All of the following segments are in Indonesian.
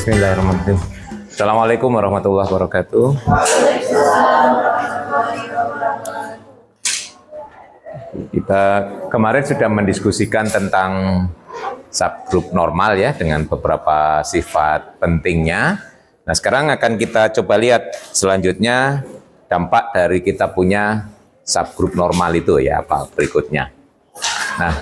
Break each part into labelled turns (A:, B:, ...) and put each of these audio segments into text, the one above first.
A: Bismillahirrahmanirrahim. Assalamualaikum warahmatullahi wabarakatuh. Kita kemarin sudah mendiskusikan tentang subgrup normal ya, dengan beberapa sifat pentingnya. Nah, sekarang akan kita coba lihat selanjutnya dampak dari kita punya subgrup normal itu ya, apa berikutnya. Nah,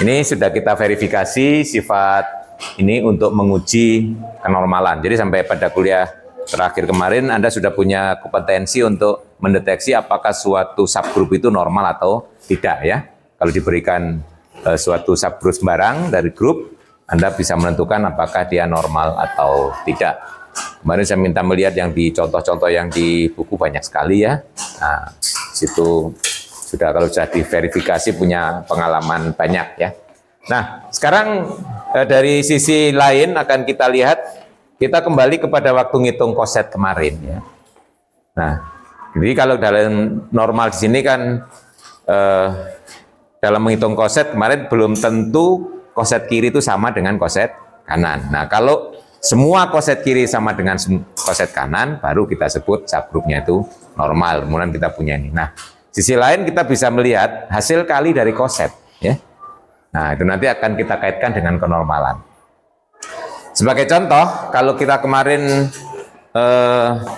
A: ini sudah kita verifikasi sifat ini untuk menguji kenormalan. Jadi sampai pada kuliah terakhir kemarin Anda sudah punya kompetensi untuk mendeteksi apakah suatu subgrup itu normal atau tidak ya. Kalau diberikan suatu subgrup sembarang dari grup, Anda bisa menentukan apakah dia normal atau tidak. Kemarin saya minta melihat yang di contoh-contoh yang di buku banyak sekali ya. Nah, situ sudah, kalau sudah diverifikasi punya pengalaman banyak ya. Nah, sekarang dari sisi lain akan kita lihat, kita kembali kepada waktu ngitung koset kemarin ya. Nah, jadi kalau dalam normal di sini kan dalam menghitung koset kemarin belum tentu koset kiri itu sama dengan koset kanan. Nah, kalau semua koset kiri sama dengan koset kanan, baru kita sebut subgrupnya itu normal. Kemudian kita punya ini. Nah, sisi lain kita bisa melihat hasil kali dari koset ya. Nah, itu nanti akan kita kaitkan dengan kenormalan. Sebagai contoh, kalau kita kemarin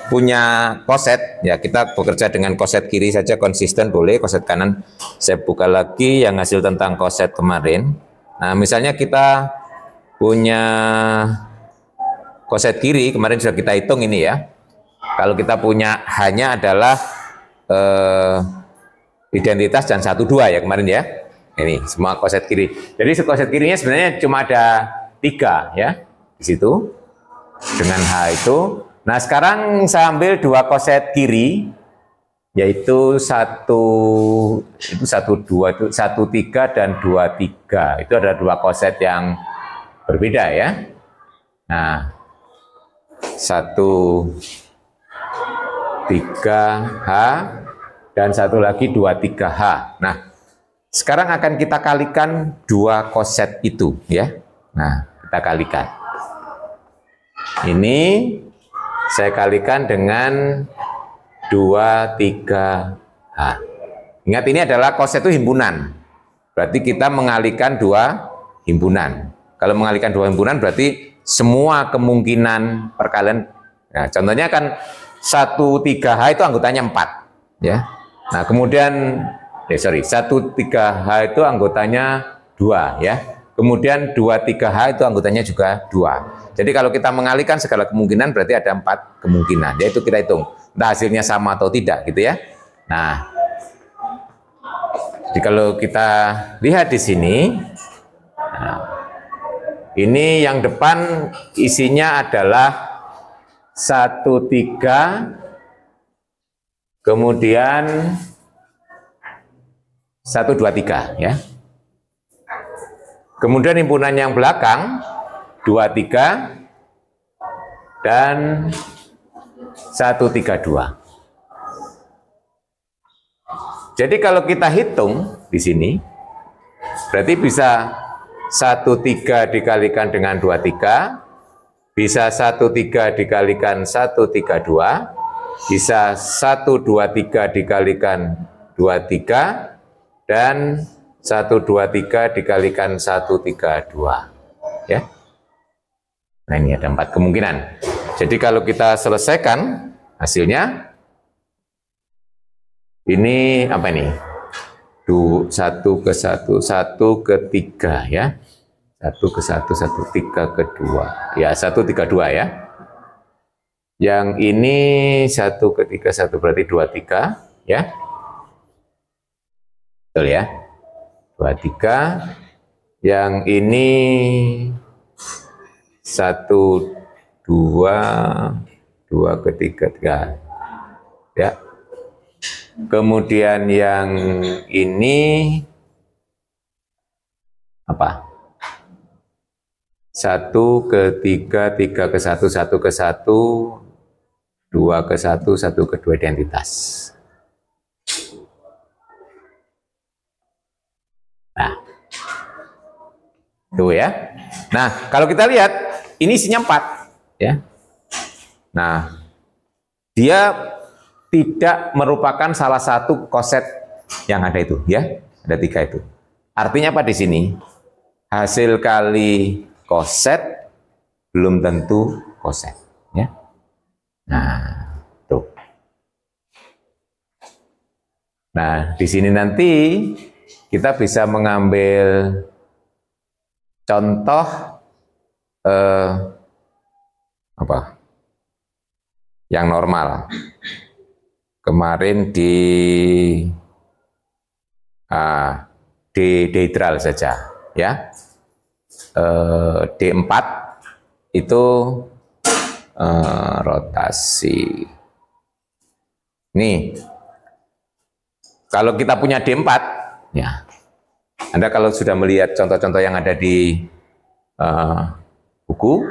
A: punya koset, ya kita bekerja dengan koset kiri saja konsisten boleh, koset kanan saya buka lagi yang hasil tentang koset kemarin. Nah, misalnya kita punya koset kiri, kemarin sudah kita hitung ini ya. Kalau kita punya hanya adalah identitas dan 1, 2 ya kemarin ya. Ini semua koset kiri. Jadi koset kirinya sebenarnya cuma ada 3 ya di situ dengan H itu. Nah, sekarang saya ambil 2 koset kiri, yaitu 1, 2 itu 1, 3 dan 2, 3. Itu ada 2 koset yang berbeda ya. Nah, 1, 3H dan satu lagi 2, 3H. Nah, sekarang akan kita kalikan 2 koset itu ya. Nah, kita kalikan. Ini saya kalikan dengan 2, 3H. Ingat, ini adalah koset itu himpunan. Berarti kita mengalihkan 2 himpunan. Kalau mengalihkan 2 himpunan berarti semua kemungkinan perkalian. Nah, contohnya kan 1, 3H itu anggotanya 4 ya. Nah, kemudian 1, 3H itu anggotanya 2 ya. Kemudian 2, 3H itu anggotanya juga 2. Jadi kalau kita mengalihkan segala kemungkinan berarti ada 4 kemungkinan. Yaitu kita hitung entah hasilnya sama atau tidak gitu ya. Nah, jadi kalau kita lihat di sini, nah, ini yang depan isinya adalah 1, 3, kemudian 1, 2, 3 ya. Kemudian himpunan yang belakang 2, 3 dan 1, 3, 2. Jadi kalau kita hitung di sini berarti bisa 1, 3 dikalikan dengan 2, 3, bisa 1, 3 dikalikan 1, 3, 2, bisa 1, 2, 3 dikalikan 2, 3, dan 1, 2, 3 dikalikan 1, 3, 2 ya. Nah, ini ada 4 kemungkinan. Jadi kalau kita selesaikan hasilnya, ini apa ini? 1 ke 1, 1 ke 3 ya. 1 ke 1, 1, 3 ke 2. Ya, 1, 3, 2 ya. Yang ini 1 ke 3, 1 berarti 2, 3 ya. Betul ya. 2, 3. Yang ini 1, 2, 2 ke 3, 3 ya. Kemudian yang ini apa? 1 ke 3, 3 ke 1, 1 ke 1, 2 ke 1, 1 ke 2 identitas. Nah, tuh ya. Nah, kalau kita lihat, ini isinya 4. ya. Nah, dia tidak merupakan salah satu koset yang ada itu, ya. Ada 3 itu. Artinya apa di sini? Hasil kali koset belum tentu koset, ya. Nah, tuh. Nah, di sini nanti kita bisa mengambil contoh apa? Yang normal. Kemarin di dihidral saja, ya. D4 itu rotasi. Nih, kalau kita punya D4, ya, Anda kalau sudah melihat contoh-contoh yang ada di buku,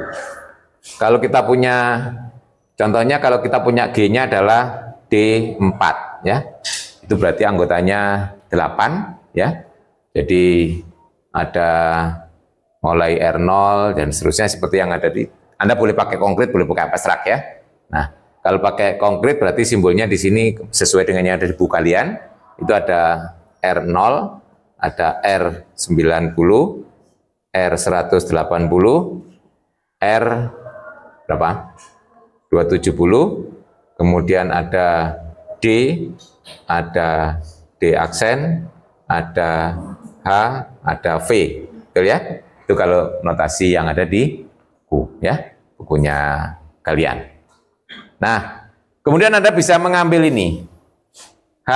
A: kalau kita punya, contohnya kalau kita punya G-nya adalah D4, ya, itu berarti anggotanya 8, ya. Jadi ada mulai R0 dan seterusnya seperti yang ada di, Anda boleh pakai konkret, boleh pakai abstrak, ya. Nah, kalau pakai konkret berarti simbolnya di sini sesuai dengan yang ada di buku kalian, itu ada R0, ada R90, R180, R berapa? 270, kemudian ada D, ada D aksen, ada H, ada V, betul ya? Itu kalau notasi yang ada di buku, ya, bukunya kalian. Nah, kemudian Anda bisa mengambil ini. H,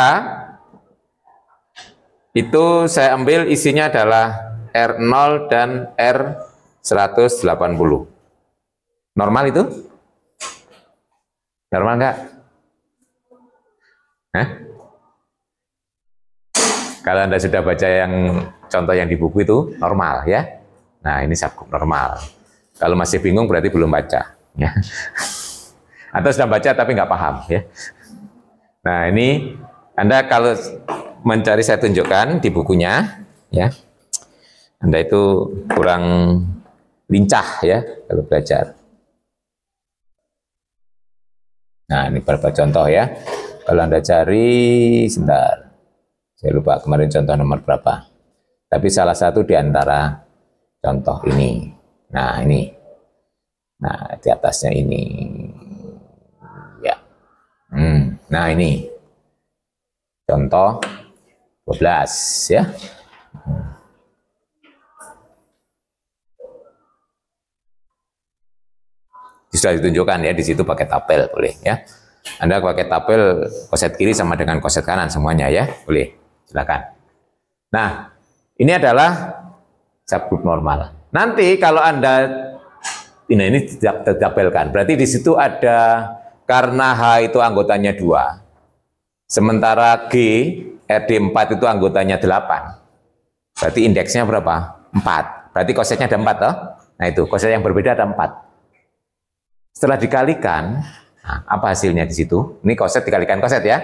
A: itu saya ambil isinya adalah R0 dan R180. Normal itu? Normal enggak? Kalau Anda sudah baca yang contoh yang di buku itu normal, ya. Nah, ini subgroup normal. Kalau masih bingung berarti belum baca, ya. Atau sudah baca tapi nggak paham, ya. Nah, ini Anda kalau mencari saya tunjukkan di bukunya, ya. Anda itu kurang lincah, ya, kalau belajar. Nah, ini beberapa contoh, ya. Kalau Anda cari, sebentar. Saya lupa kemarin contoh nomor berapa. Tapi salah satu di antara contoh ini. Nah, ini. Nah, di atasnya ini. Ya. Nah, ini. Contoh 12, ya. Sudah ditunjukkan, ya, di situ pakai tabel boleh, ya. Anda pakai tabel koset kiri sama dengan koset kanan semuanya, ya, boleh, silakan. Nah, ini adalah subgroup normal. Nanti kalau Anda ini ditabelkan, berarti di situ ada, karena H itu anggotanya 2, sementara G RD4 itu anggotanya 8, berarti indeksnya berapa? 4, berarti kosetnya ada 4 toh? Nah, itu koset yang berbeda ada 4. Setelah dikalikan, nah, apa hasilnya di situ? Ini koset dikalikan koset, ya.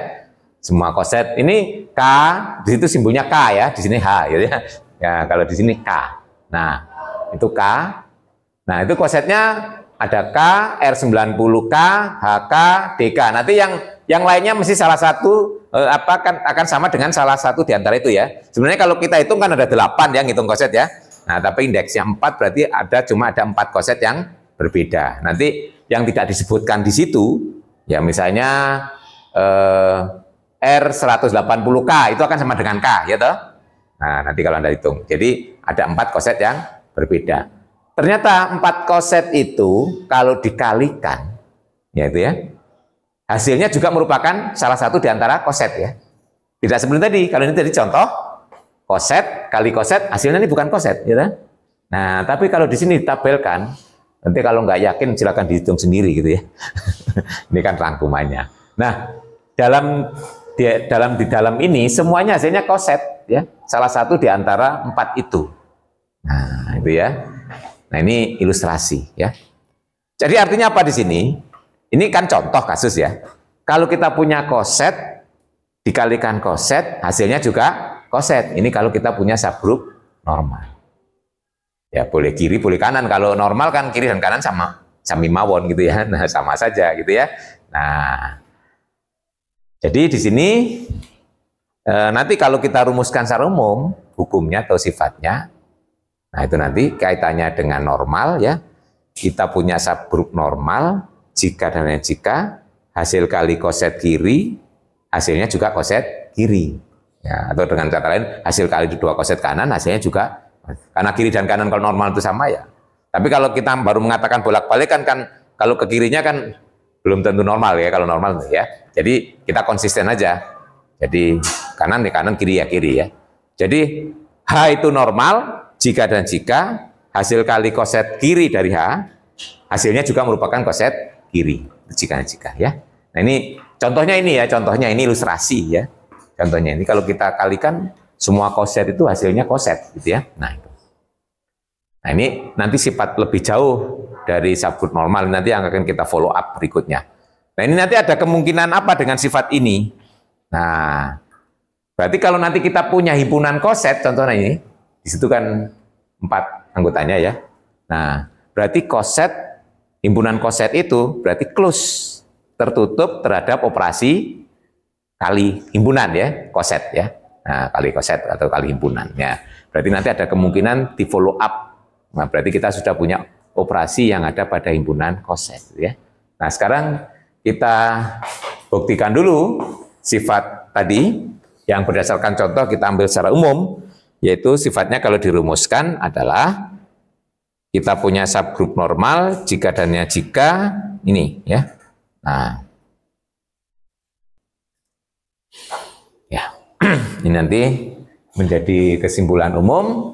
A: Semua koset ini K, di situ simbolnya K, ya. Di sini H, gitu ya. Ya, kalau di sini K. Nah, itu K. Nah, itu kosetnya ada K, R90K, HK, DK. Nanti yang lainnya mesti salah satu akan sama dengan salah satu di antara itu, ya. Sebenarnya kalau kita hitung kan ada 8 yang ngitung koset, ya. Nah, tapi indeksnya 4 berarti cuma ada 4 koset yang berbeda. Nanti yang tidak disebutkan di situ, ya, misalnya R180K itu akan sama dengan K, ya toh? Nah, nanti kalau Anda hitung. Jadi ada 4 koset yang berbeda. Ternyata 4 koset itu kalau dikalikan, ya itu, ya, hasilnya juga merupakan salah satu di antara koset, ya. Tidak seperti tadi. Kalau ini tadi contoh koset kali koset, hasilnya ini bukan koset, ya toh? Nah, tapi kalau di sini ditabelkan, nanti kalau nggak yakin silakan dihitung sendiri, gitu, ya. Ini kan rangkumannya. Nah, di dalam ini semuanya hasilnya koset, ya. Salah satu di antara 4 itu. Nah, itu, ya. Nah, ini ilustrasi, ya. Jadi artinya apa di sini? Ini kan contoh kasus, ya. Kalau kita punya koset dikalikan koset, hasilnya juga koset. Ini kalau kita punya subgroup normal. Ya, boleh kiri, boleh kanan. Kalau normal kan kiri dan kanan sama. sami mawon gitu ya. Nah, sama saja gitu ya. Nah, jadi di sini nanti kalau kita rumuskan secara umum hukumnya atau sifatnya, nah itu nanti kaitannya dengan normal ya. Kita punya subgrup normal jika dan hanya jika hasil kali koset kiri hasilnya juga koset kiri. Ya, atau dengan kata lain hasil kali dua koset kanan hasilnya juga, karena kiri dan kanan kalau normal itu sama ya. Tapi kalau kita baru mengatakan bolak-balik kan kalau ke kirinya kan belum tentu normal ya, kalau normal ya. Jadi kita konsisten aja. Jadi kanan ya kanan, kiri ya kiri ya. Jadi H itu normal jika dan jika hasil kali koset kiri dari H hasilnya juga merupakan koset kiri jika dan jika ya. Nah ini contohnya ini ya, contohnya ini ilustrasi ya. Contohnya ini kalau kita kalikan semua koset itu hasilnya koset gitu ya. Nah itu. Nah ini nanti sifat lebih jauh dari subgrup normal nanti yang akan kita follow up berikutnya. Nah ini nanti ada kemungkinan apa dengan sifat ini? Nah berarti kalau nanti kita punya himpunan koset, contohnya ini, di situ kan 4 anggotanya ya. Nah berarti koset, himpunan koset itu berarti close, tertutup terhadap operasi kali himpunan ya, koset ya. Nah kali koset atau kali himpunan ya. Berarti nanti ada kemungkinan di follow up. Nah, berarti kita sudah punya operasi yang ada pada himpunan koset ya. Nah, sekarang kita buktikan dulu sifat tadi yang berdasarkan contoh kita ambil secara umum, yaitu sifatnya kalau dirumuskan adalah kita punya subgrup normal jika dan hanya jika ini ya. Nah. Ya. Ini nanti menjadi kesimpulan umum.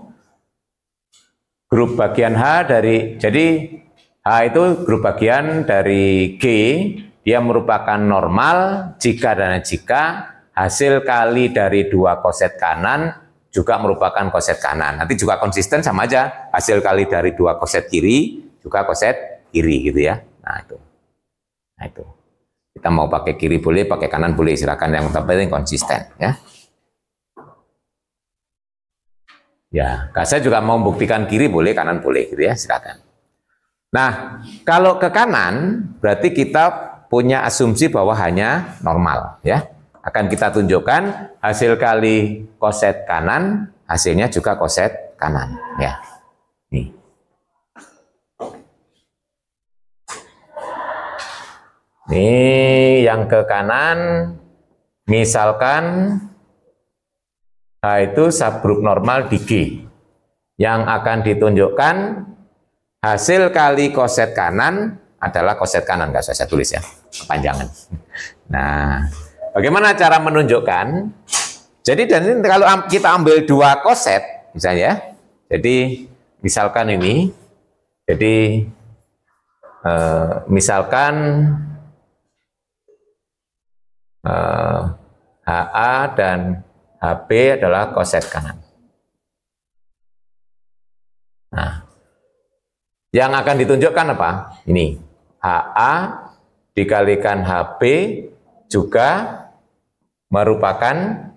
A: Grup bagian H dari, jadi H itu grup bagian dari G, dia merupakan normal jika dan jika hasil kali dari dua koset kanan juga merupakan koset kanan. Nanti juga konsisten sama aja, hasil kali dari dua koset kiri juga koset kiri gitu ya. Nah itu. Nah itu. Kita mau pakai kiri boleh, pakai kanan boleh, silakan, yang penting konsisten ya. Ya, saya juga mau membuktikan kiri boleh, kanan boleh, gitu ya, silakan. Nah, kalau ke kanan, berarti kita punya asumsi bahwa hanya normal, ya. Akan kita tunjukkan hasil kali koset kanan, hasilnya juga koset kanan, ya. Nih. Nih, yang ke kanan, misalkan H itu subgrup normal di G, yang akan ditunjukkan hasil kali koset kanan adalah koset kanan. Nggak usah saya tulis ya, kepanjangan. Nah, bagaimana cara menunjukkan? Jadi dan ini kalau kita ambil dua koset, misalnya, jadi misalkan ini, jadi misalkan HA dan HB adalah koset kanan. Nah, yang akan ditunjukkan apa? Ini, HA dikalikan HB juga merupakan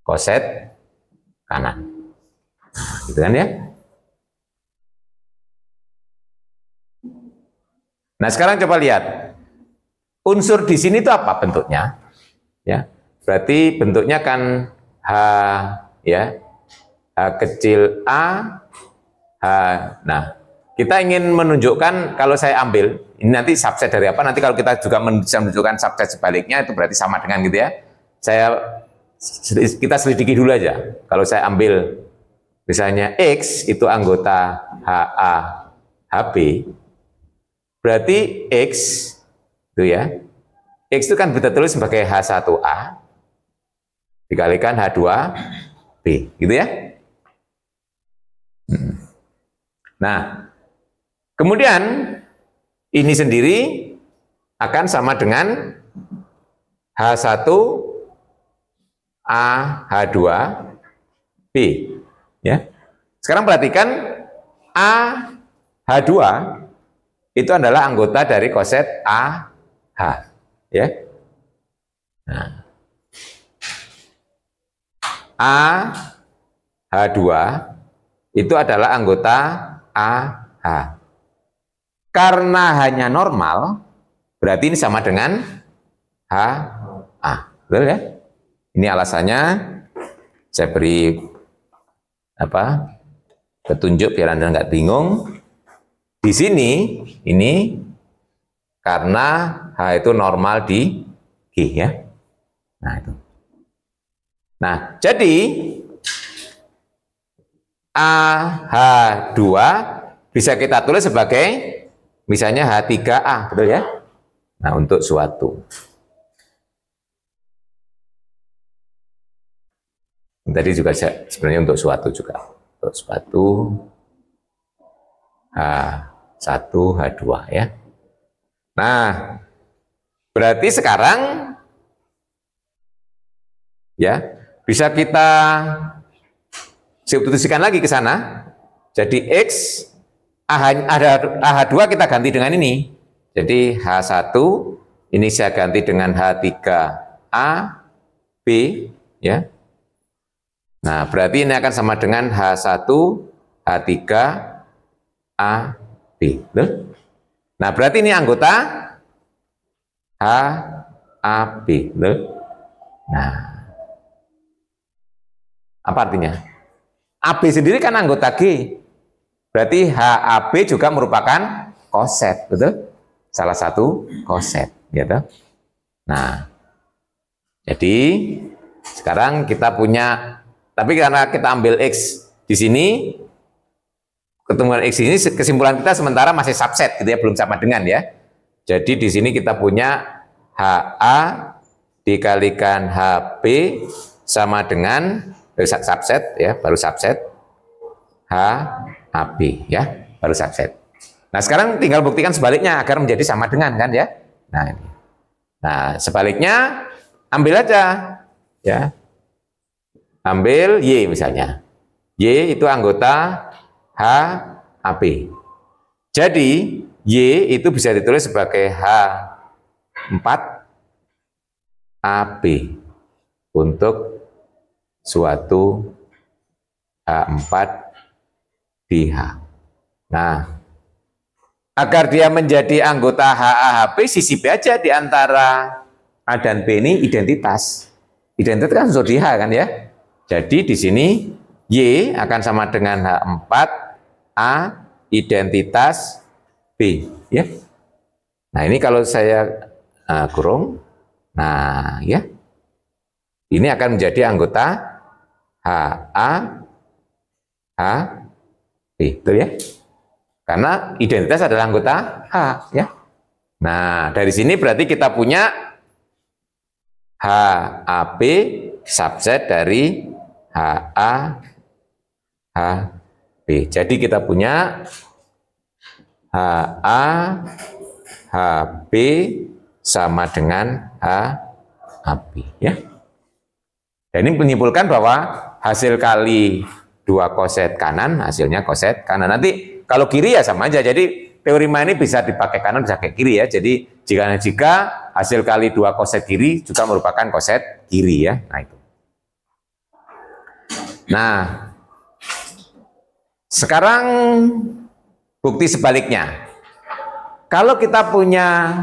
A: koset kanan. Nah, gitu kan ya? Nah, sekarang coba lihat. Unsur di sini itu apa bentuknya? Ya. Berarti bentuknya kan H ya, H kecil A, H. Nah, kita ingin menunjukkan kalau saya ambil ini nanti subset dari apa? Nanti kalau kita juga bisa menunjukkan subset sebaliknya itu berarti sama dengan gitu ya. Kita selidiki dulu aja. Kalau saya ambil misalnya X itu anggota HA HB, berarti X itu ya. X itu kan kita tulis sebagai H1A dikalikan H2B, gitu ya. Nah, kemudian ini sendiri akan sama dengan H1A H2B, ya. Sekarang perhatikan A H2 itu adalah anggota dari koset AH, ya. Nah, A H2 itu adalah anggota AH. Karena hanya normal, berarti ini sama dengan HA. Betul ya? Ini alasannya saya beri petunjuk biar Anda nggak bingung. Di sini ini karena H itu normal di G ya. Nah itu. Nah, jadi AH2 bisa kita tulis sebagai misalnya H3A, betul ya? Nah, untuk suatu. Tadi juga sebenarnya untuk suatu juga. Untuk suatu H1, H2 ya. Nah, berarti sekarang ya bisa kita substitusikan lagi ke sana. Jadi X AH2 kita ganti dengan ini. Jadi H1 ini saya ganti dengan H3A B ya. Nah, berarti ini akan sama dengan H1 H3A B. Betul? Nah, berarti ini anggota HAB. Betul? Nah, apa artinya? AB sendiri kan anggota G. Berarti HAB juga merupakan koset, betul? Salah satu koset, gitu. Nah, jadi sekarang kita punya, tapi karena kita ambil X di sini, ketemuan X ini kesimpulan kita sementara masih subset, gitu ya, belum sama dengan ya. Jadi di sini kita punya HA dikalikan HB sama dengan subset ya, baru subset HAB ya, baru subset. Nah, sekarang tinggal buktikan sebaliknya agar menjadi sama dengan kan ya. Nah, ini. Nah, sebaliknya ambil aja ya. Ambil Y misalnya. Y itu anggota HAB. Jadi Y itu bisa ditulis sebagai H4AB untuk suatu H4 di H. Nah, agar dia menjadi anggota HAHP, sisip aja di antara A dan B ini identitas. Identitas kan sudah di H kan ya. Jadi di sini Y akan sama dengan H4A identitas B ya. Nah, ini kalau saya kurung, nah ya. Ini akan menjadi anggota HAHB, betul ya? Karena identitas adalah anggota H ya. Nah, dari sini berarti kita punya HAB subset dari HAHB. Jadi kita punya HAHB sama dengan HAB ya. Dan ini menyimpulkan bahwa hasil kali dua koset kanan hasilnya koset kanan. Nanti kalau kiri ya sama aja. Jadi teorema ini bisa dipakai kanan bisa pakai kiri ya. Jadi jika hasil kali dua koset kiri juga merupakan koset kiri ya. Nah itu. Nah, sekarang bukti sebaliknya. Kalau kita punya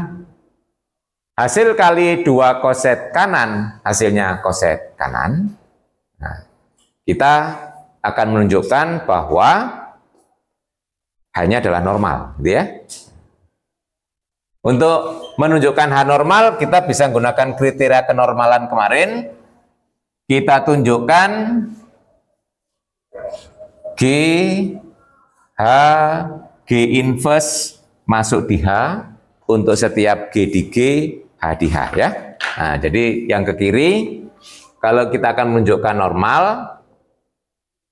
A: hasil kali dua koset kanan, hasilnya koset kanan, nah, kita akan menunjukkan bahwa hanya adalah normal, gitu ya. Untuk menunjukkan H normal, kita bisa menggunakan kriteria kenormalan kemarin. Kita tunjukkan G, H, G inverse masuk di H untuk setiap G di G, H di H ya. Nah, jadi yang ke kiri, kalau kita akan menunjukkan normal,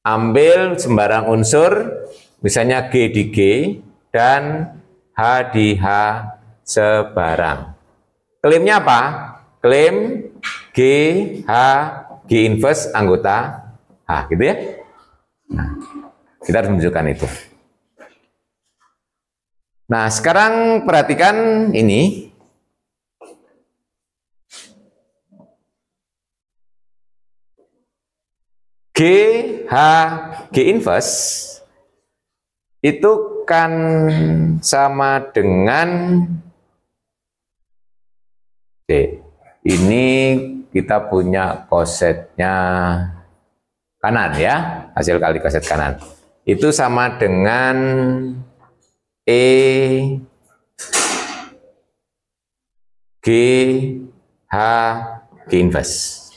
A: ambil sembarang unsur, misalnya G di G dan H di H sebarang. Klaimnya apa? Klaim G, H, G inverse anggota H, gitu ya. Nah, kita harus menunjukkan itu. Nah, sekarang perhatikan ini. G, H, G inverse itu kan sama dengan D. Ini kita punya kosetnya kanan ya, hasil kali koset kanan. Itu sama dengan E G H G inverse.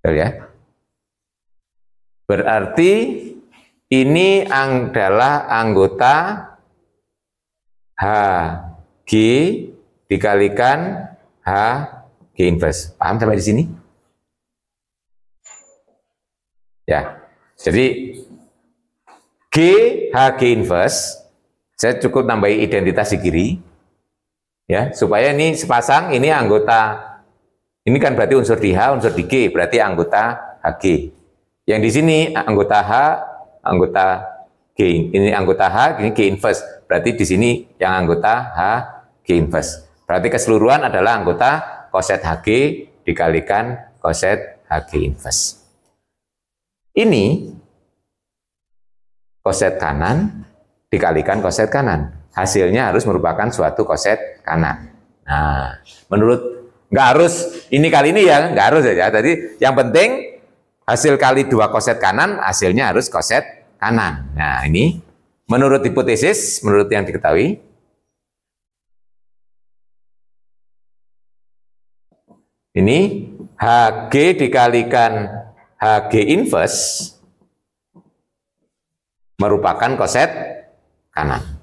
A: Betul ya? Berarti ini adalah anggota H G dikalikan H G inverse. Paham sampai di sini? Ya. Jadi G H G inverse, saya cukup tambahin identitas di kiri. Ya, supaya ini sepasang, ini anggota, ini kan berarti unsur di H, unsur di G, berarti anggota HG. Yang di sini anggota H, anggota G, ini anggota H, ini G inverse. Berarti di sini yang anggota H, G inverse. Berarti keseluruhan adalah anggota koset HG dikalikan koset HG inverse. Ini koset kanan dikalikan koset kanan. Hasilnya harus merupakan suatu koset kanan. Nah, menurut, nggak harus ini kali ini ya, nggak harus ya. Jadi yang penting hasil kali dua koset kanan, hasilnya harus koset kanan. Nah, ini menurut hipotesis, menurut yang diketahui, ini HG dikalikan HG inverse merupakan koset kanan.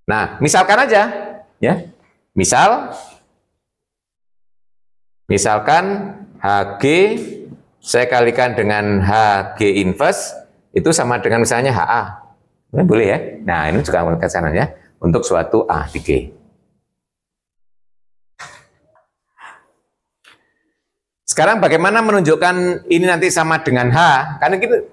A: Nah, misalkan aja, ya, misalkan HG saya kalikan dengan HG inverse itu sama dengan misalnya HA. Ini boleh ya. Nah, ini juga ke sana ya, untuk suatu A di G. Sekarang bagaimana menunjukkan ini nanti sama dengan H? Karena kita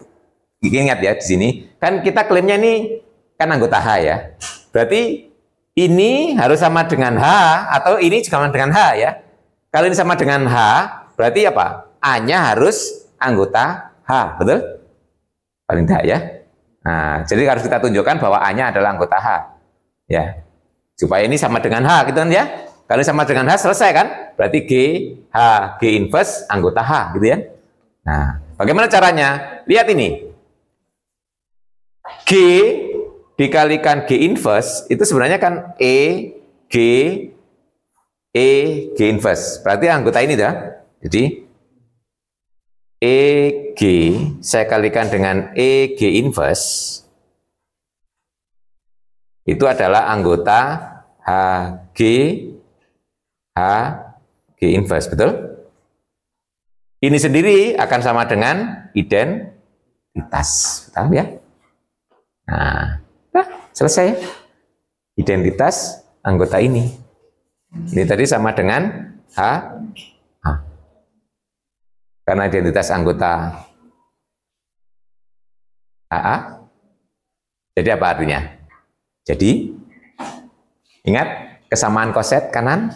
A: ingat ya di sini, kan kita klaimnya ini kan anggota H ya. Berarti ini harus sama dengan H atau ini juga sama dengan H ya. Kalau ini sama dengan H, berarti apa? A-nya harus anggota H, betul? Paling tidak ya. Nah, jadi harus kita tunjukkan bahwa A-nya adalah anggota H. Ya. Supaya ini sama dengan H gitu kan ya. Kalau sama dengan H selesai kan? Berarti G, H, G inverse anggota H gitu ya. Nah, bagaimana caranya? Lihat ini. G dikalikan G inverse itu sebenarnya kan E, G inverse. Berarti anggota ini dah. Jadi EG saya kalikan dengan EG inverse itu adalah anggota HG inverse, betul? Ini sendiri akan sama dengan identitas, paham ya? Nah, selesai. Identitas anggota ini. Ini tadi sama dengan H. Karena identitas anggota AA. Jadi apa artinya? Jadi, ingat kesamaan koset kanan?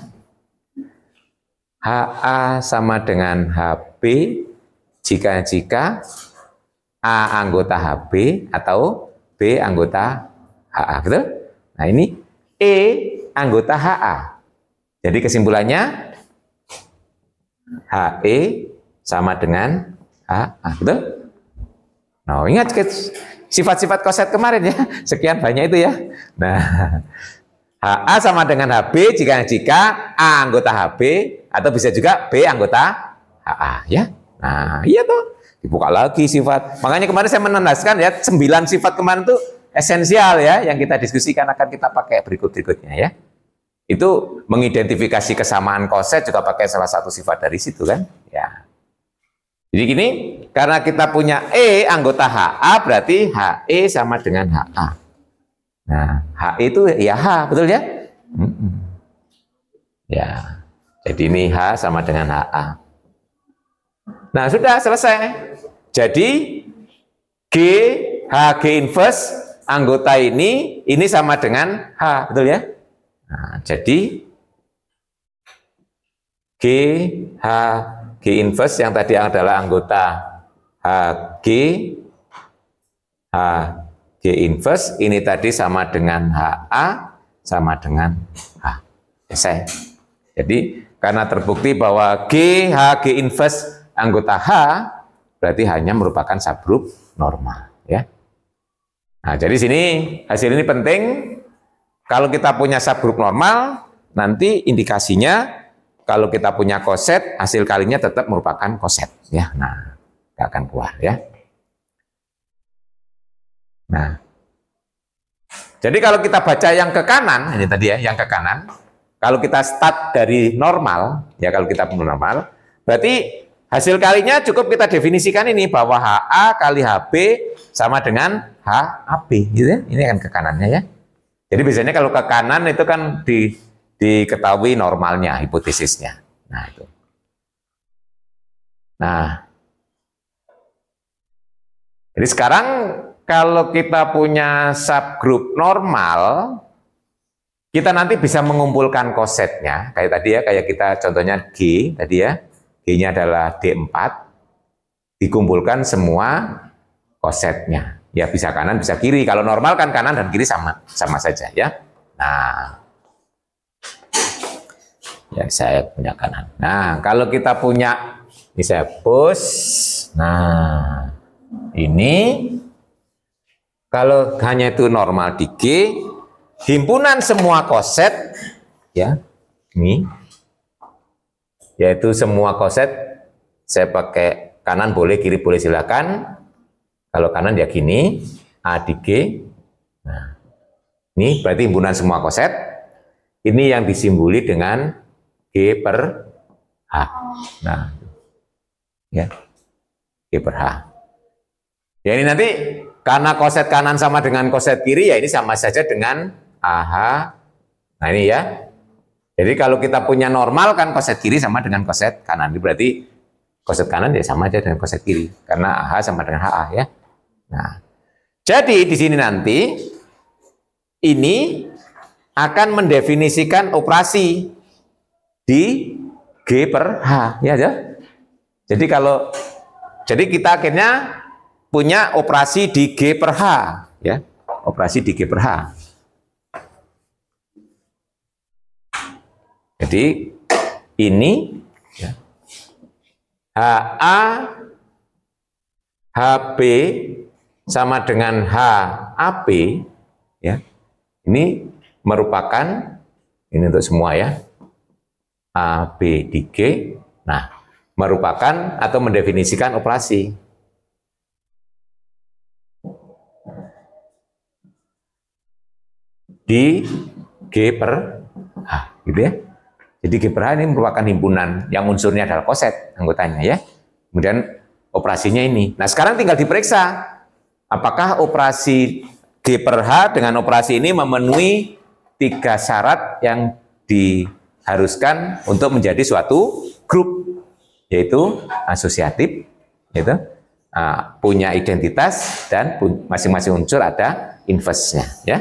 A: HA sama dengan HB jika A anggota HB atau B anggota HA, betul? Nah ini E anggota HA. Jadi kesimpulannya HE sama dengan HA, betul? Nah ingat sifat-sifat koset kemarin ya, sekian banyak itu ya. Nah HA sama dengan HB jika A anggota HB atau bisa juga B anggota HA ya. Nah, iya tuh. Dibuka lagi sifat. Makanya kemarin saya menandaskan ya 9 sifat kemarin itu esensial ya yang kita diskusikan akan kita pakai berikut-berikutnya ya. Itu mengidentifikasi kesamaan koset juga pakai salah satu sifat dari situ kan? Ya. Jadi gini, karena kita punya E anggota HA berarti HE sama dengan HA. Nah, HE itu ya H, betul ya? Ya. Jadi ini H sama dengan HA. Nah, sudah selesai. Jadi G, HG inverse anggota ini sama dengan H, betul ya? Nah, jadi G, H, G inverse yang tadi adalah anggota HG inverse ini tadi sama dengan HA sama dengan H. Selesai. Jadi karena terbukti bahwa HG inverse anggota H berarti hanya merupakan subgroup normal, ya. Nah, jadi sini hasil ini penting. Kalau kita punya subgroup normal, nanti indikasinya kalau kita punya koset, hasil kalinya tetap merupakan koset, ya. Nah, nggak akan keluar, ya. Nah, jadi kalau kita baca yang ke kanan, ini tadi ya, yang ke kanan, kalau kita start dari normal, ya kalau kita normal, berarti hasil kalinya cukup kita definisikan ini, bahwa HA kali HB sama dengan HAB, gitu ya. Ini kan ke kanannya, ya. Jadi biasanya kalau ke kanan itu kan diketahui normalnya, hipotesisnya. Nah, itu. Nah, jadi sekarang kalau kita punya subgroup normal, kita nanti bisa mengumpulkan kosetnya, kayak tadi ya, kayak kita contohnya G tadi ya, G-nya adalah D4, dikumpulkan semua kosetnya. Ya bisa kanan, bisa kiri. Kalau normal kan kanan dan kiri sama saja ya. Nah, ya saya punya kanan. Nah, kalau kita punya, ini saya push. Nah, ini kalau hanya itu normal di G, himpunan semua koset, ya, ini, yaitu semua koset, saya pakai kanan boleh, kiri boleh, silakan. Kalau kanan ya gini, A di G. Nah, ini berarti himpunan semua koset. Ini yang disimboli dengan G per H. Nah, ya, G per H. Ya ini nanti karena koset kanan sama dengan koset kiri, ya ini sama saja dengan AH. Nah ini ya. Jadi kalau kita punya normal kan koset kiri sama dengan koset kanan. Ini berarti koset kanan ya sama aja dengan koset kiri. Karena AH sama dengan HA ya. Nah, jadi di sini nanti ini akan mendefinisikan operasi di G per H ya. Jadi kita akhirnya punya operasi di G per H ya, operasi di G per H. Jadi ini ya, HA HB sama dengan HAB ya. Ini merupakan ini untuk semua ya. AB di G. Nah, merupakan atau mendefinisikan operasi di G per H, gitu ya. Jadi G per H ini merupakan himpunan yang unsurnya adalah koset anggotanya ya. Kemudian operasinya ini. Nah, sekarang tinggal diperiksa apakah operasi G per H dengan operasi ini memenuhi 3 syarat yang diharuskan untuk menjadi suatu grup, yaitu asosiatif, yaitu punya identitas dan masing-masing unsur ada inverse-nya ya.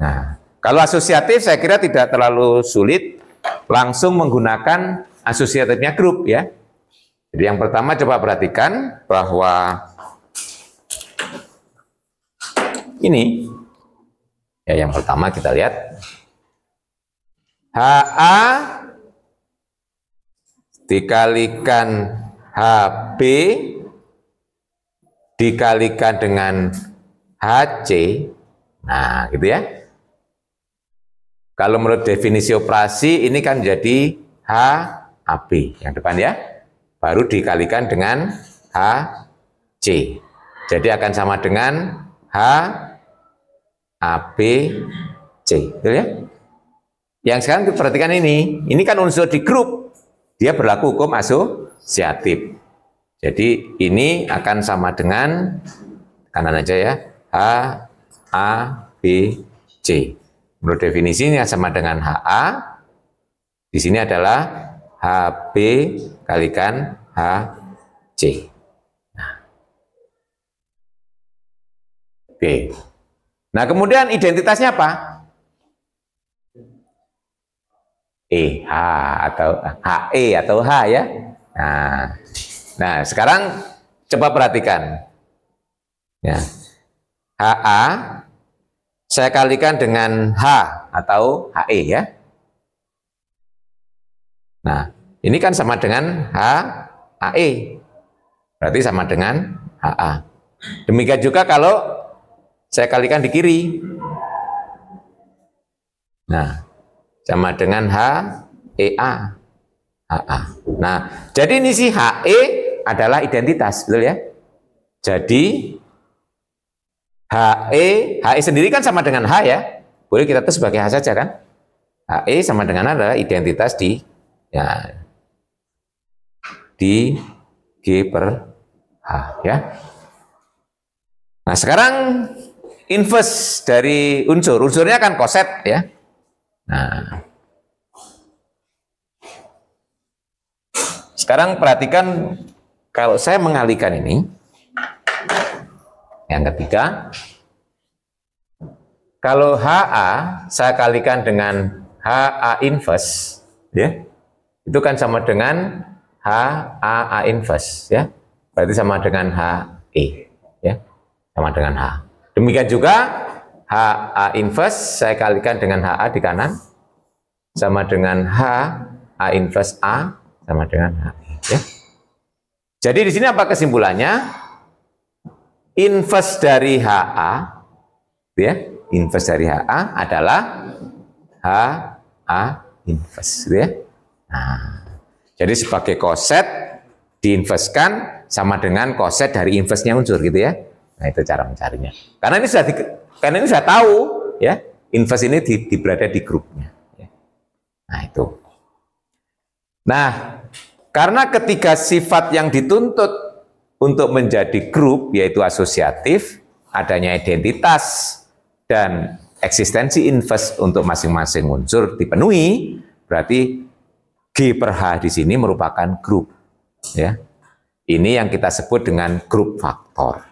A: Nah, kalau asosiatif saya kira tidak terlalu sulit, langsung menggunakan asosiatifnya grup ya. Jadi yang pertama coba perhatikan bahwa ini ya, yang pertama kita lihat HA dikalikan HB dikalikan dengan HC. Nah, gitu ya. Kalau menurut definisi operasi ini kan jadi HAB yang depan ya. Baru dikalikan dengan HC. Jadi akan sama dengan HABC, betul ya? Yang sekarang kita perhatikan ini kan unsur di grup, dia berlaku hukum asosiatif. Jadi ini akan sama dengan kanan aja ya, HABC. Menurut definisinya sama dengan HA, di sini adalah HB kalikan HC. Nah. Oke. Nah, kemudian identitasnya apa? H atau HE atau H ya. Nah, sekarang Coba perhatikan. Ya. HA saya kalikan dengan H atau HE ya. Nah, ini kan sama dengan HAE. Berarti sama dengan HA. Demikian juga kalau saya kalikan di kiri. Nah, sama dengan HEA. HA. Nah, jadi ini si HE adalah identitas, betul ya? Jadi HE sendiri kan sama dengan H ya. Boleh kita tulis sebagai H saja kan? HE sama dengan H adalah identitas di G per H ya. Nah, sekarang inverse dari unsurnya kan koset ya. Nah, sekarang perhatikan kalau saya mengalihkan ini, yang ketiga, kalau HA saya kalikan dengan HA inverse, ya, itu kan sama dengan HA inverse, ya, berarti sama dengan HE, ya, sama dengan H. Demikian juga HA inverse saya kalikan dengan HA di kanan, sama dengan HA inverse A sama dengan HE, ya. Jadi di sini apa kesimpulannya? Inverse dari HA, ya, inverse dari HA adalah HA inverse, ya. Nah, jadi sebagai koset diinverskan sama dengan koset dari inverse-nya unsur, gitu ya. Nah, itu cara mencarinya. Karena ini sudah tahu, ya, inverse ini berada di grupnya. Ya. Nah, itu. Nah, karena ketiga sifat yang dituntut untuk menjadi grup, yaitu asosiatif, adanya identitas, dan eksistensi inverse untuk masing-masing unsur dipenuhi, berarti G per H di sini merupakan grup. Ya. Ini yang kita sebut dengan grup faktor.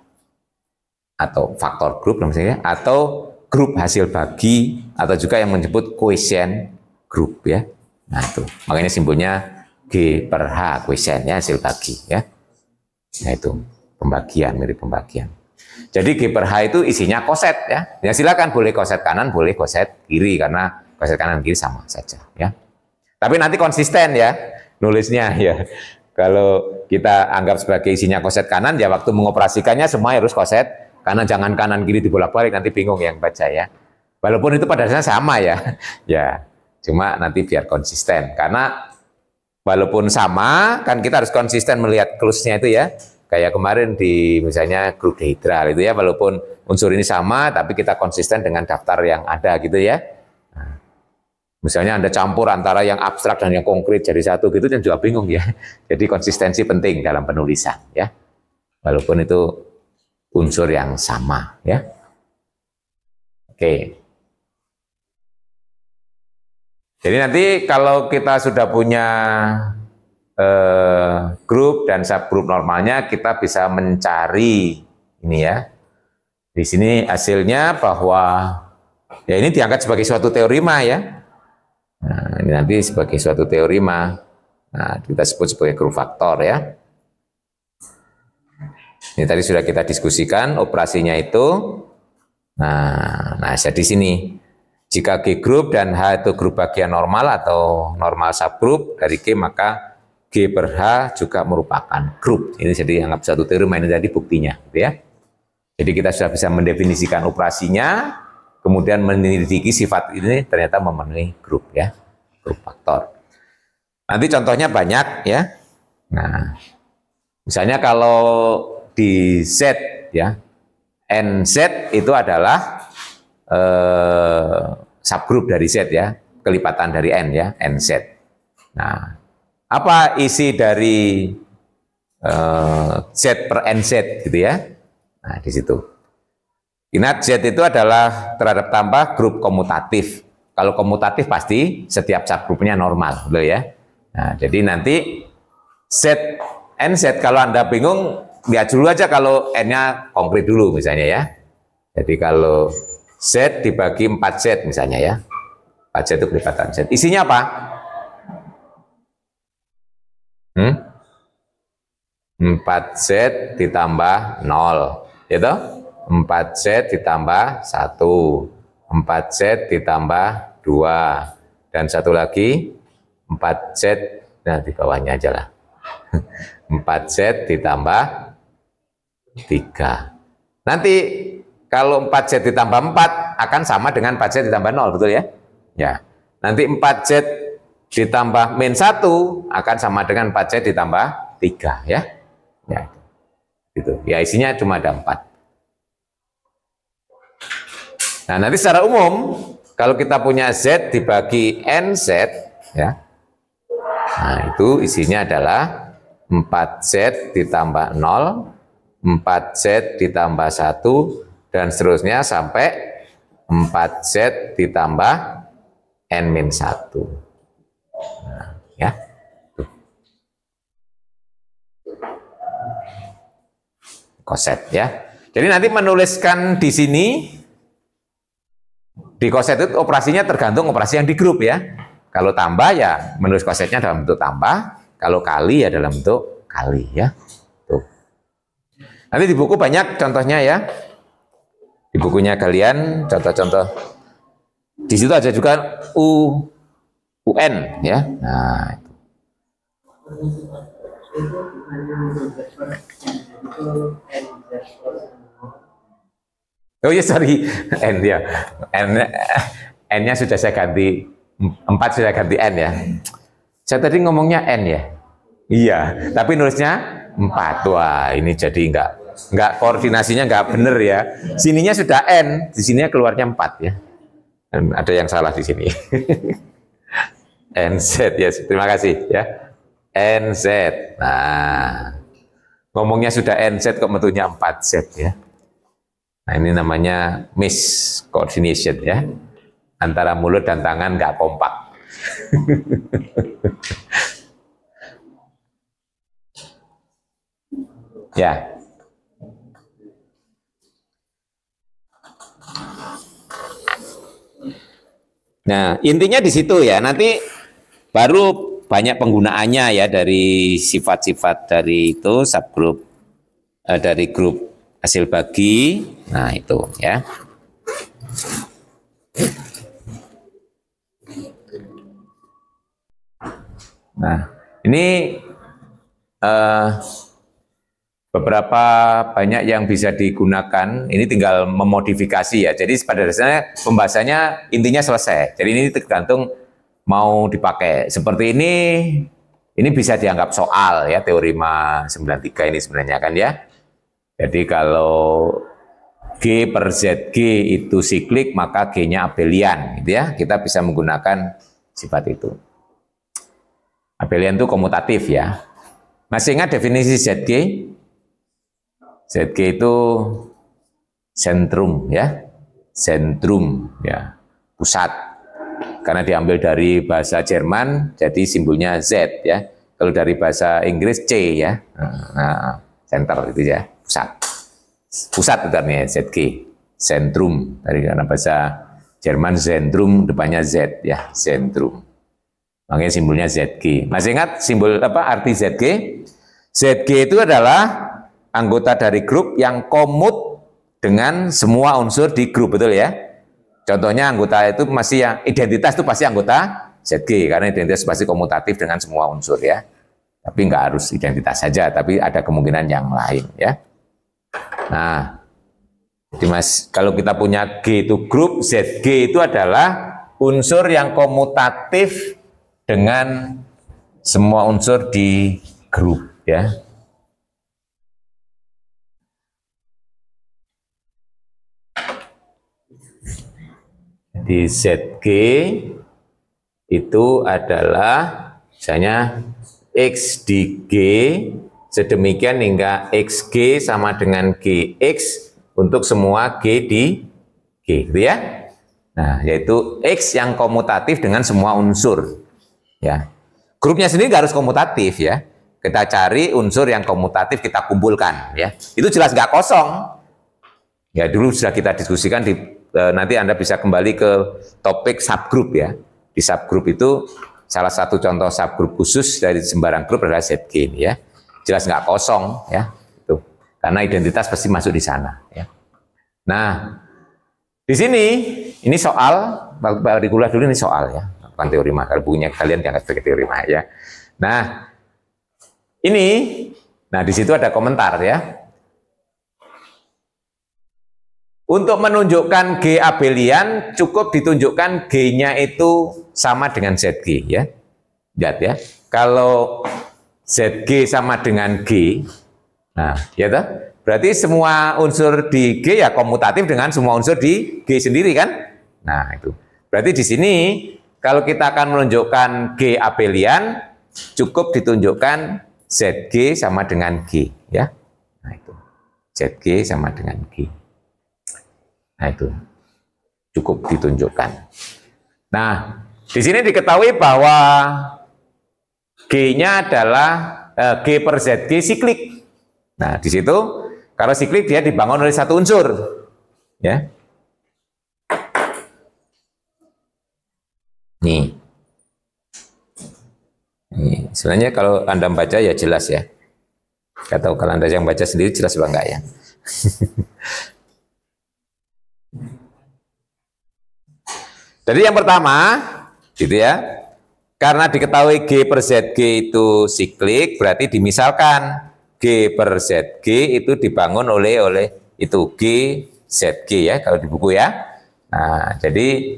A: Atau faktor grup, namanya, atau grup hasil bagi, atau juga yang menyebut koesien grup. Ya. Nah, itu. Makanya simbolnya G per H, koesiennya hasil bagi. Ya. Nah, itu pembagian, mirip pembagian. Jadi G per H itu isinya koset ya. Ya silakan, boleh koset kanan, boleh koset kiri, karena koset kanan kiri sama saja ya. Tapi nanti konsisten ya nulisnya ya. Kalau kita anggap sebagai isinya koset kanan, ya waktu mengoperasikannya semua harus koset kanan, jangan kanan kiri dibolak-balik, nanti bingung yang baca ya. Walaupun itu pada dasarnya sama ya. Ya, cuma nanti biar konsisten, karena walaupun sama, kan kita harus konsisten melihat klus-nya itu ya. Kayak kemarin di misalnya grup dihidral itu ya, walaupun unsur ini sama, tapi kita konsisten dengan daftar yang ada gitu ya. Nah, misalnya Anda campur antara yang abstrak dan yang konkret jadi satu gitu, dan juga bingung ya. Jadi konsistensi penting dalam penulisan ya. Walaupun itu unsur yang sama ya. Oke. Jadi nanti kalau kita sudah punya grup dan subgrup normalnya, kita bisa mencari ini ya. Di sini hasilnya bahwa ya ini diangkat sebagai suatu teorema ya. Nah, ini nanti sebagai suatu teorema. Nah, kita sebut sebagai grup faktor ya. Ini tadi sudah kita diskusikan operasinya itu. Nah jadi sini. Jika G grup dan H itu grup bagian normal atau normal subgrup dari G, maka G per H juga merupakan grup. Ini jadi anggap satu teorema, ini tadi buktinya, gitu ya. Jadi kita sudah bisa mendefinisikan operasinya, kemudian menyelidiki sifat ini ternyata memenuhi grup ya, grup faktor. Nanti contohnya banyak ya. Nah, misalnya kalau di Z ya, NZ itu adalah subgrup dari Z ya, kelipatan dari N ya, NZ. Nah, apa isi dari Z per NZ gitu ya? Nah, di situ. Ingat Z itu adalah terhadap tambah grup komutatif. Kalau komutatif pasti setiap subgrupnya normal, loh ya. Nah, jadi nanti Z NZ kalau Anda bingung, lihat dulu aja kalau N-nya konkret dulu misalnya ya. Jadi kalau Z dibagi 4Z misalnya ya. 4Z itu kelipatan Z. Isinya apa? 4Z ditambah 0, gitu. 4Z ditambah 1, 4Z ditambah 2, dan satu lagi 4Z, nah di bawahnya aja lah. 4Z ditambah 3. Nanti kalau 4Z ditambah 4 akan sama dengan 4Z ditambah 0, betul ya? Ya. Nanti 4Z ditambah min 1 akan sama dengan 4Z ditambah 3 ya. Ya. Gitu. Ya isinya cuma ada 4. Nah, nanti secara umum kalau kita punya Z dibagi NZ ya. Nah, itu isinya adalah 4Z ditambah 0, 4Z ditambah 1, dan seterusnya sampai 4Z ditambah N-1. Nah, ya. Tuh. Koset ya. Jadi nanti menuliskan di sini, di koset itu operasinya tergantung operasi yang di grup ya. Kalau tambah ya menulis kosetnya dalam bentuk tambah, kalau kali ya dalam bentuk kali ya. Tuh. Nanti di buku banyak contohnya ya. Di bukunya kalian contoh-contoh. Di situ ada juga UN ya. Nah, itu. Oh ya sorry, N ya. N-nya sudah saya ganti, 4 sudah ganti N ya. Saya tadi ngomongnya N ya. Iya, tapi nulisnya 4. Wah, ini jadi enggak koordinasinya enggak bener ya. Sininya sudah N, di sininya keluarnya 4 ya. Dan ada yang salah di sini. NZ ya, terima kasih ya. NZ. Nah, ngomongnya sudah NZ kok bentuknya 4Z ya. Nah, ini namanya miscoordination ya. Antara mulut dan tangan nggak kompak. Ya. Nah, intinya di situ ya. Nanti baru banyak penggunaannya ya dari sifat-sifat dari itu subgroup dari grup hasil bagi. Nah, itu ya. Nah, ini beberapa banyak yang bisa digunakan. Ini tinggal memodifikasi ya. Jadi pada dasarnya pembahasannya intinya selesai. Jadi ini tergantung mau dipakai. Seperti ini bisa dianggap soal ya, teorema 93 ini sebenarnya kan ya. Jadi kalau G per ZG itu siklik, maka G-nya abelian gitu ya. Kita bisa menggunakan sifat itu. Abelian itu komutatif ya. Masih ingat definisi ZG? ZG itu sentrum ya. Sentrum ya, pusat. Karena diambil dari bahasa Jerman, jadi simbolnya Z ya. Kalau dari bahasa Inggris C ya. Nah, center itu ya, pusat. Pusat itu artinya ZG, sentrum. Dari karena bahasa Jerman zentrum depannya Z ya, sentrum. Makanya simbolnya ZG. Masih ingat simbol apa arti ZG? ZG itu adalah anggota dari grup yang komut dengan semua unsur di grup, betul ya? Contohnya anggota itu masih yang identitas itu pasti anggota ZG karena identitas pasti komutatif dengan semua unsur ya. Tapi nggak harus identitas saja, tapi ada kemungkinan yang lain ya. Nah, jadi Mas, kalau kita punya G itu grup, ZG itu adalah unsur yang komutatif dengan semua unsur di grup ya. Di ZG itu adalah misalnya X di G sedemikian hingga XG sama dengan GX untuk semua G di G gitu ya. Nah, yaitu X yang komutatif dengan semua unsur ya. Grupnya sendiri nggak harus komutatif ya. Kita cari unsur yang komutatif, kita kumpulkan ya. Itu jelas nggak kosong. Ya dulu sudah kita diskusikan nanti Anda bisa kembali ke topik subgroup ya. Di subgroup itu salah satu contoh subgroup khusus dari sembarang grup adalah ZG ini ya. jelas nggak kosong ya. Itu. Karena identitas pasti masuk di sana ya. Nah, di sini ini soal di kuliah dulu ini soal ya. Bukan teori mah. Kalau bukunya kalian dianggap sebagai teori mah ya. Nah, ini di situ ada komentar ya. Untuk menunjukkan G abelian cukup ditunjukkan G-nya itu sama dengan ZG ya. Lihat ya. Kalau ZG sama dengan G, nah ya toh, berarti semua unsur di G ya komutatif dengan semua unsur di G sendiri kan? Nah, itu. Berarti di sini kalau kita akan menunjukkan G abelian cukup ditunjukkan ZG sama dengan G ya. Nah, itu. ZG sama dengan G. Nah, itu cukup ditunjukkan. Nah, di sini diketahui bahwa G-nya adalah G per ZG siklik. Nah, di situ kalau siklik dia dibangun oleh satu unsur, ya. Nih, sebenarnya kalau Anda baca ya jelas ya. Gak tahu kalau Anda yang baca sendiri jelas apa enggak ya. Jadi yang pertama, gitu ya, karena diketahui G per ZG itu siklik, berarti dimisalkan G per ZG itu dibangun oleh itu G ZG ya, kalau di buku ya. Nah, jadi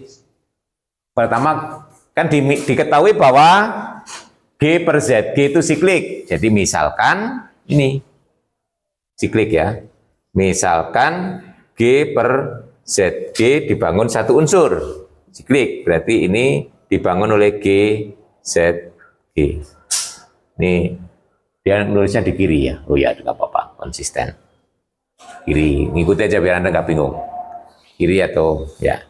A: pertama kan diketahui bahwa G per ZG itu siklik. Jadi misalkan ini siklik ya. Misalkan G per ZG dibangun satu unsur. Siklik, berarti ini dibangun oleh G, Z, G. Ini dia nulisnya di kiri ya. Oh ya, nggak apa-apa, konsisten. Kiri, ngikuti aja biar Anda nggak bingung. Kiri atau ya.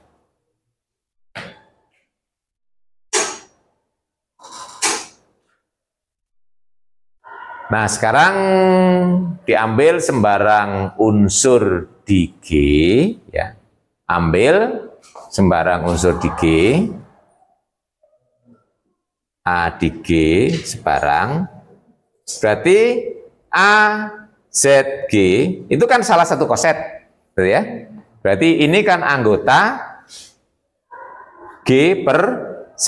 A: Nah, sekarang diambil sembarang unsur di G, ya. Ambil sembarang unsur di G, A di G sebarang, berarti A, Z, G, itu kan salah satu koset, gitu ya. Berarti ini kan anggota G per Z,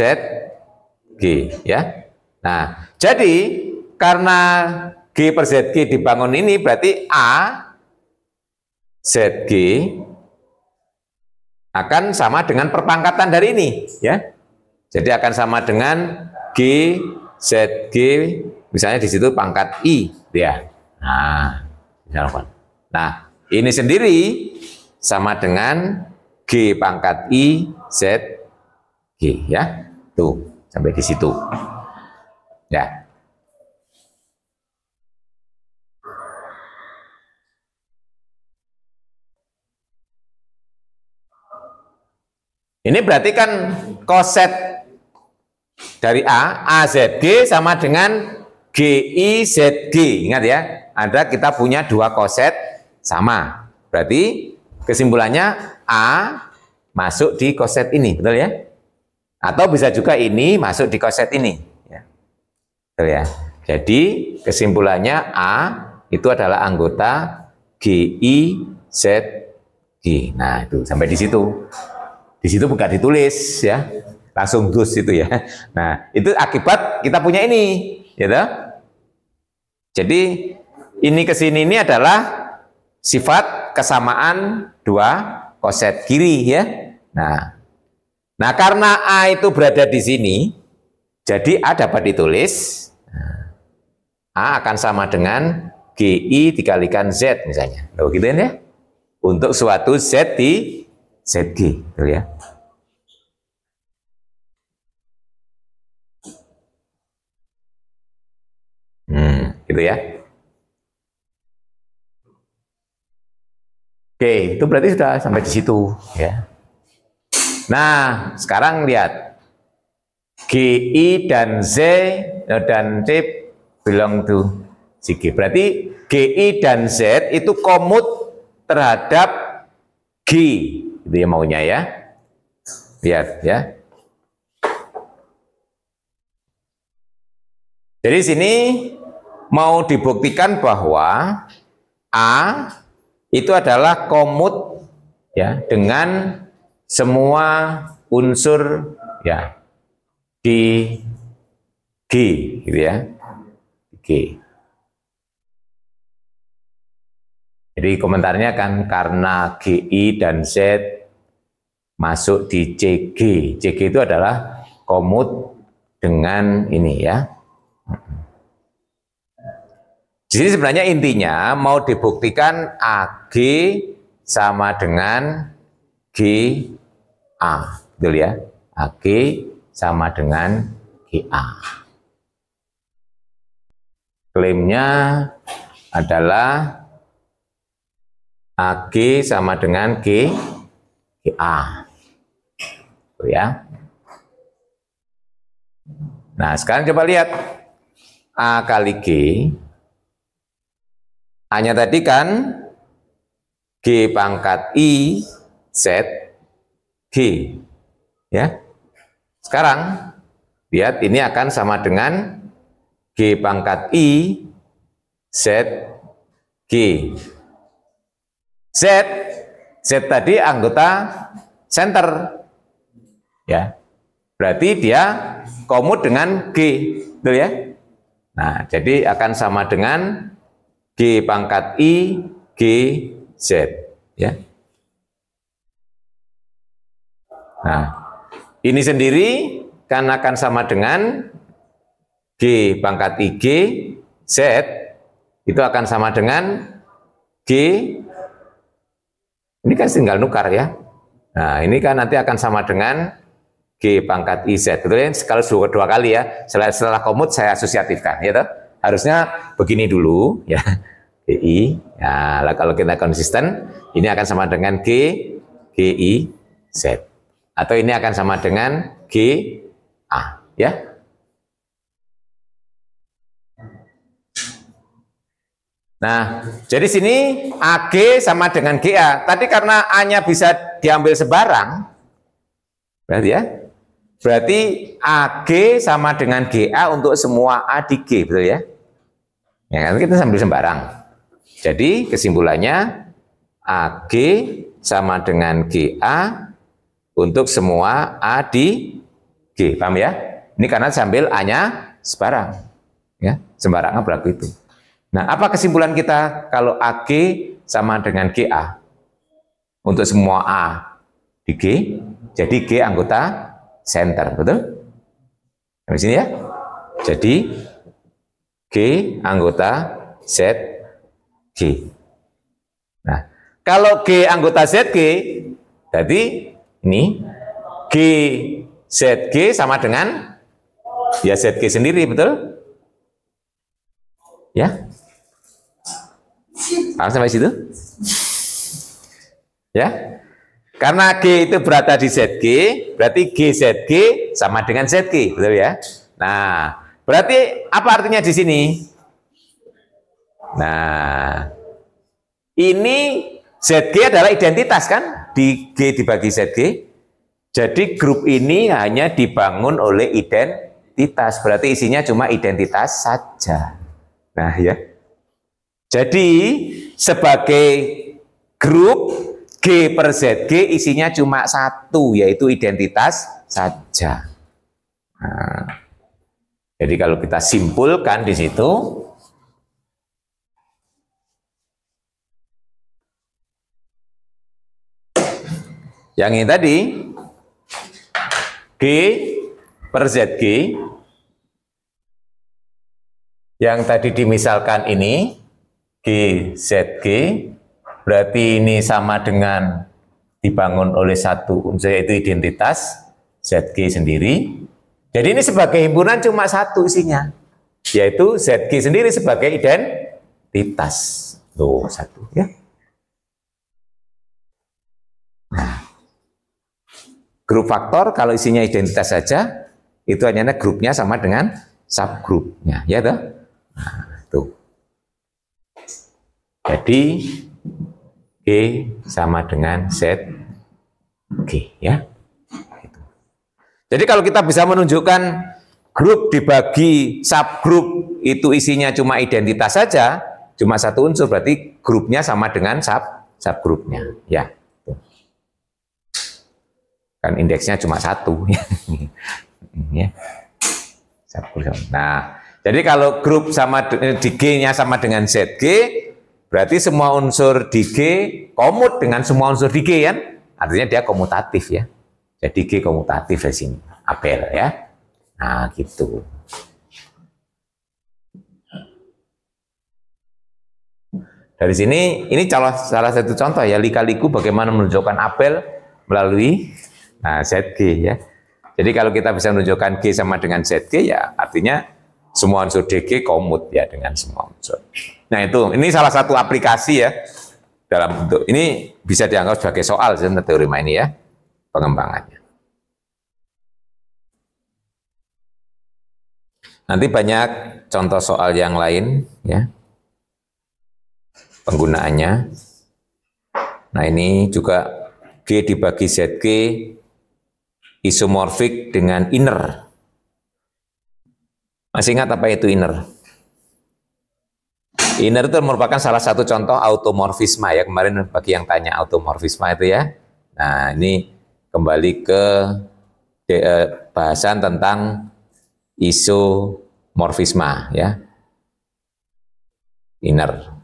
A: G, ya. Nah, jadi karena G per ZG dibangun ini, berarti A, ZG, akan sama dengan perpangkatan dari ini, ya. Jadi akan sama dengan G, ZG, misalnya di situ pangkat I, ya. Nah, misalkan. Nah, ini sendiri sama dengan G pangkat I, Z, G, ya. Tuh, sampai di situ. Ya. Ini berarti kan koset dari A, AZG sama dengan GIZG. Ingat ya, ada kita punya dua koset sama. Berarti kesimpulannya A masuk di koset ini, betul ya? Atau bisa juga ini masuk di koset ini. Ya. Betul ya? Jadi kesimpulannya A itu adalah anggota GIZG. Nah, itu sampai di situ. Di situ bukan ditulis ya, langsung dus itu ya. Nah, itu akibat kita punya ini, ya toh? Jadi ini ke sini ini adalah sifat kesamaan dua koset kiri ya. Nah, karena A itu berada di sini, jadi A dapat ditulis A akan sama dengan GI dikalikan Z misalnya. Loh gitu ya. Untuk suatu Z di ZG, betul ya. Gitu ya. Oke, itu berarti sudah sampai di situ ya. Nah, sekarang lihat GI dan Z dan C belong to ZG. Berarti GI dan Z itu komut terhadap G. Itu ya maunya ya. Lihat ya. Jadi sini mau dibuktikan bahwa A itu adalah komut ya dengan semua unsur ya di G gitu ya. G. Jadi komentarnya kan karena GI dan Z masuk di CG. CG itu adalah komut dengan ini ya. Di sini sebenarnya intinya mau dibuktikan AG sama dengan GA, betul ya? AG sama dengan GA. Klaimnya adalah AG sama dengan GA. Tuh ya. Nah, sekarang coba lihat A kali G. A-nya tadi kan G pangkat I Z G. Ya. Sekarang lihat ini akan sama dengan G pangkat I Z G. Z tadi anggota center. Ya. Berarti dia komut dengan G, betul ya? Nah, jadi akan sama dengan G pangkat I G Z, ya. Nah, ini sendiri kan akan sama dengan G pangkat I G Z itu akan sama dengan G. Ini kan tinggal nukar ya. Nah, ini kan nanti akan sama dengan G pangkat IZ. Itu ya, kalau dua kali ya. Setelah komut saya asosiatifkan, ya toh? Harusnya begini dulu ya. GI. Ya, kalau kita konsisten, ini akan sama dengan GI Z. Atau ini akan sama dengan GA, ya. Nah, jadi sini AG sama dengan GA. Tadi karena A-nya bisa diambil sebarang, berarti ya. Berarti AG sama dengan GA untuk semua A di G, betul ya? Ya, kan kita sambil sembarang. Jadi kesimpulannya AG sama dengan GA untuk semua A di G, paham ya? Ini karena sambil A-nya sebarang, ya, sembarangnya berlaku itu. Nah, apa kesimpulan kita kalau AG sama dengan GA untuk semua A di G? Jadi G anggota center, betul? Di sini ya. Jadi G anggota Z G. Nah, kalau G anggota ZG, jadi ini G ZG sama dengan ya ZG sendiri, betul? Ya. Paham sampai situ? Ya. Karena G itu berada di ZG, berarti GZG sama dengan ZG, betul ya? Nah, berarti apa artinya di sini? Nah, ini ZG adalah identitas kan? Di G dibagi ZG. Jadi grup ini hanya dibangun oleh identitas, berarti isinya cuma identitas saja. Nah, ya. Jadi sebagai grup G per ZG isinya cuma satu, yaitu identitas saja. Nah, jadi kalau kita simpulkan di situ, yang ini tadi, G per ZG, yang tadi dimisalkan ini, GZG, berarti ini sama dengan dibangun oleh satu unsur yaitu identitas ZG sendiri. Jadi ini sebagai himpunan cuma satu isinya, yaitu ZG sendiri sebagai identitas. Tuh, satu ya. Nah, grup faktor kalau isinya identitas saja, itu hanya grupnya sama dengan subgrupnya, ya toh? Nah, tuh. Jadi G sama dengan Z G, ya. Jadi kalau kita bisa menunjukkan grup dibagi subgrup itu isinya cuma identitas saja, cuma satu unsur, berarti grupnya sama dengan subgrupnya. Ya. Kan indeksnya cuma satu. Ya. Nah, jadi kalau grup sama di G-nya sama dengan ZG, berarti semua unsur di G komut dengan semua unsur di G kan? Artinya dia komutatif ya. Jadi G komutatif di sini, apel ya. Nah, gitu. Dari sini, ini salah satu contoh ya, lika-liku bagaimana menunjukkan apel melalui ZG ya. Jadi kalau kita bisa menunjukkan G sama dengan ZG ya artinya semua unsur DG komut ya dengan semua unsur. Nah itu, ini salah satu aplikasi ya dalam bentuk, ini bisa dianggap sebagai soal sebenarnya teorema ini ya, pengembangannya. Nanti banyak contoh soal yang lain ya, penggunaannya. Nah ini juga G dibagi ZG isomorfik dengan inner. Masih ingat apa itu inner? Inner itu merupakan salah satu contoh automorfisme ya. Kemarin bagi yang tanya automorfisme itu ya. Nah ini kembali ke bahasan tentang isomorfisme ya. Inner.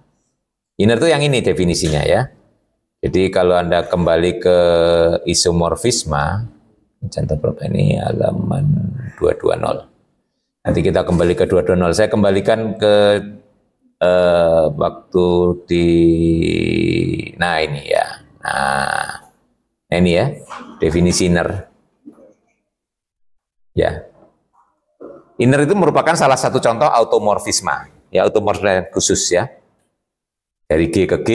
A: Inner itu yang ini definisinya ya. Jadi kalau Anda kembali ke isomorfisme, contoh berapa ini, halaman 220. Nanti kita kembali ke 220. Saya kembalikan ke waktu di, nah ini ya. Nah ini ya, definisi inner. Ya. Inner itu merupakan salah satu contoh automorfisme. Ya, automorfisme khusus ya. Dari G ke G,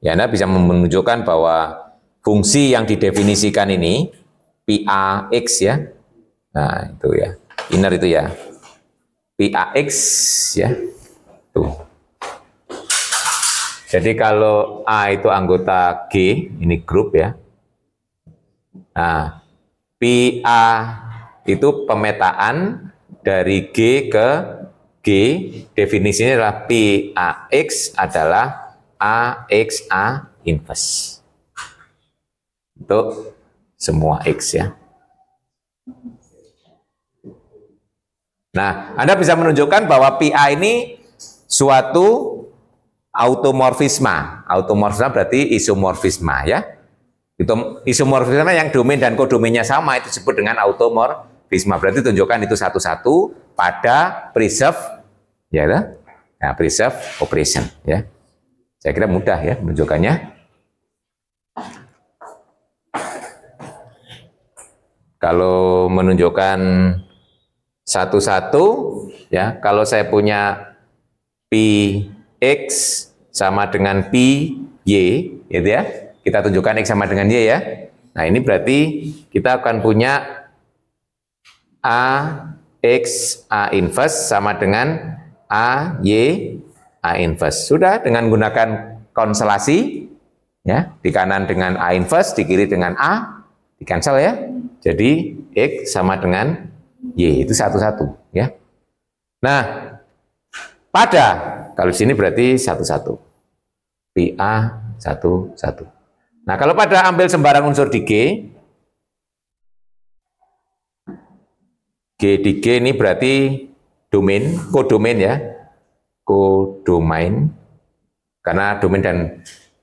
A: ya Anda bisa menunjukkan bahwa fungsi yang didefinisikan ini PAX ya. Nah, itu ya. Inner itu ya. PAX ya. Tuh. Jadi kalau A itu anggota G, ini grup ya. Nah, PA itu pemetaan dari G ke G, definisinya adalah PAX adalah AXA inverse. Untuk semua X ya. Nah, Anda bisa menunjukkan bahwa PA ini suatu automorfisme. Automorfisme berarti isomorfisme ya. Isomorfisme yang domain dan kodomainnya sama itu disebut dengan automorfisme. Berarti tunjukkan itu satu-satu pada preserve ya, nah, preserve operation ya. Saya kira mudah ya menunjukkannya. Kalau menunjukkan satu-satu ya, kalau saya punya PX sama dengan PY gitu ya. Kita tunjukkan X sama dengan Y ya. Nah, ini berarti kita akan punya AX A inverse sama dengan AY A inverse. Sudah dengan menggunakan konstelasi ya, di kanan dengan A inverse, di kiri dengan A, di cancel ya. Jadi X sama dengan Y, itu satu-satu ya. Nah, pada kalau di sini berarti satu-satu. PA satu-satu. Nah, kalau pada ambil sembarang unsur di G, G di G ini berarti domain, kodomain ya. Kodomain karena domain dan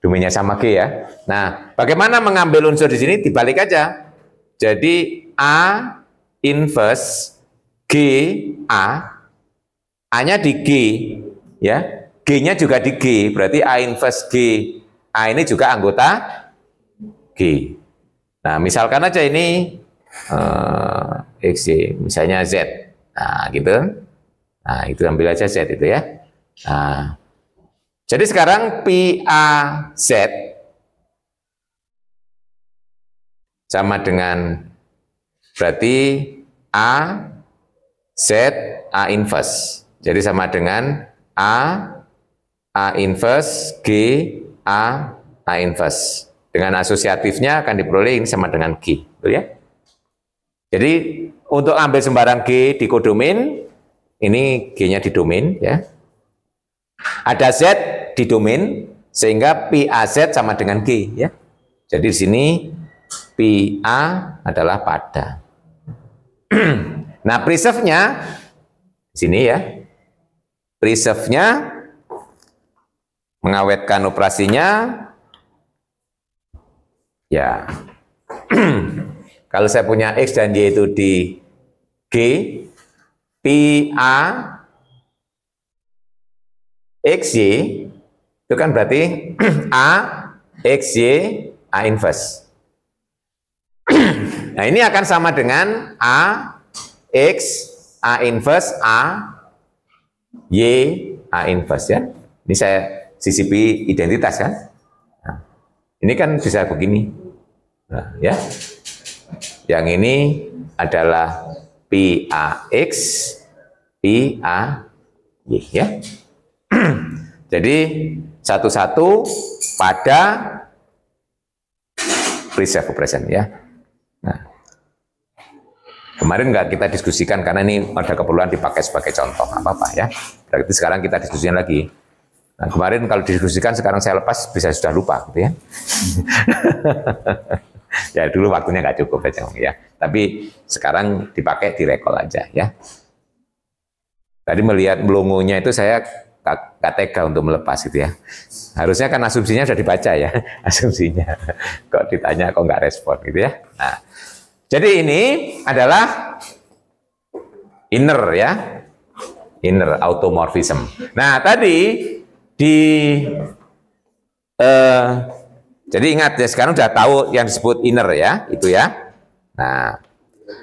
A: domainnya sama G ya. Nah, bagaimana mengambil unsur di sini? Dibalik aja. Jadi A inverse G A, A-nya di G ya, G-nya juga di G, berarti A inverse G A ini juga anggota G. Nah, misalkan aja ini XY, misalnya Z. Nah, gitu. Nah, itu ambil aja Z itu ya. Nah, jadi sekarang PAZ sama dengan berarti A Z A inverse. Jadi sama dengan A inverse G A inverse. Dengan asosiatifnya akan diperoleh ini sama dengan G, betul ya? Jadi untuk ambil sembarang G di kodomain ini G-nya di domain ya. Ada Z di domain sehingga pi AZ sama dengan G ya. Jadi di sini pi A adalah pada. Nah, preserve-nya di sini ya. Preserve-nya mengawetkan operasinya ya. Kalau saya punya X dan Y itu di G, pi A X Y itu kan berarti A X Y A inverse. Nah, ini akan sama dengan A X A inverse A Y A inverse ya. Ini saya sisipi identitas kan. Nah, ini kan bisa begini. Nah, ya. Yang ini adalah pi A X pi A Y ya. Jadi satu-satu pada preserve operation ya. Nah, kemarin nggak kita diskusikan karena ini ada keperluan dipakai sebagai contoh, apa-apa ya. Berarti sekarang kita diskusikan lagi. Nah, kemarin kalau didiskusikan, sekarang saya lepas bisa sudah lupa, gitu ya. Ya dulu waktunya nggak cukup ya. Tapi sekarang dipakai direkol aja ya. Tadi melihat melongonya itu saya nggak tega untuk melepas gitu ya. Harusnya kan asumsinya sudah dibaca ya, asumsinya. Kok ditanya kok nggak respon gitu ya. Nah, jadi ini adalah inner ya, inner automorphism. Nah tadi jadi ingat ya, sekarang sudah tahu yang disebut inner ya, itu ya. Nah,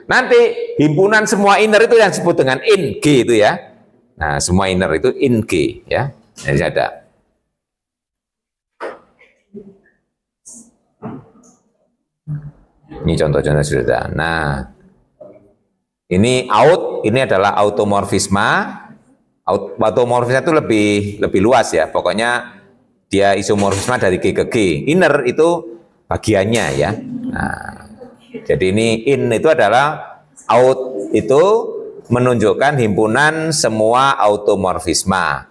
A: nanti himpunan semua inner itu yang disebut dengan in G itu ya. Nah, semua inner itu in G ya. Jadi ada. Ini contoh-contoh sudah ada. Nah, ini out, ini adalah automorfisma. Automorfisme itu lebih luas ya. Pokoknya dia isomorfisme dari G ke G. Inner itu bagiannya ya. Nah, jadi ini in itu adalah out itu menunjukkan himpunan semua automorfisma.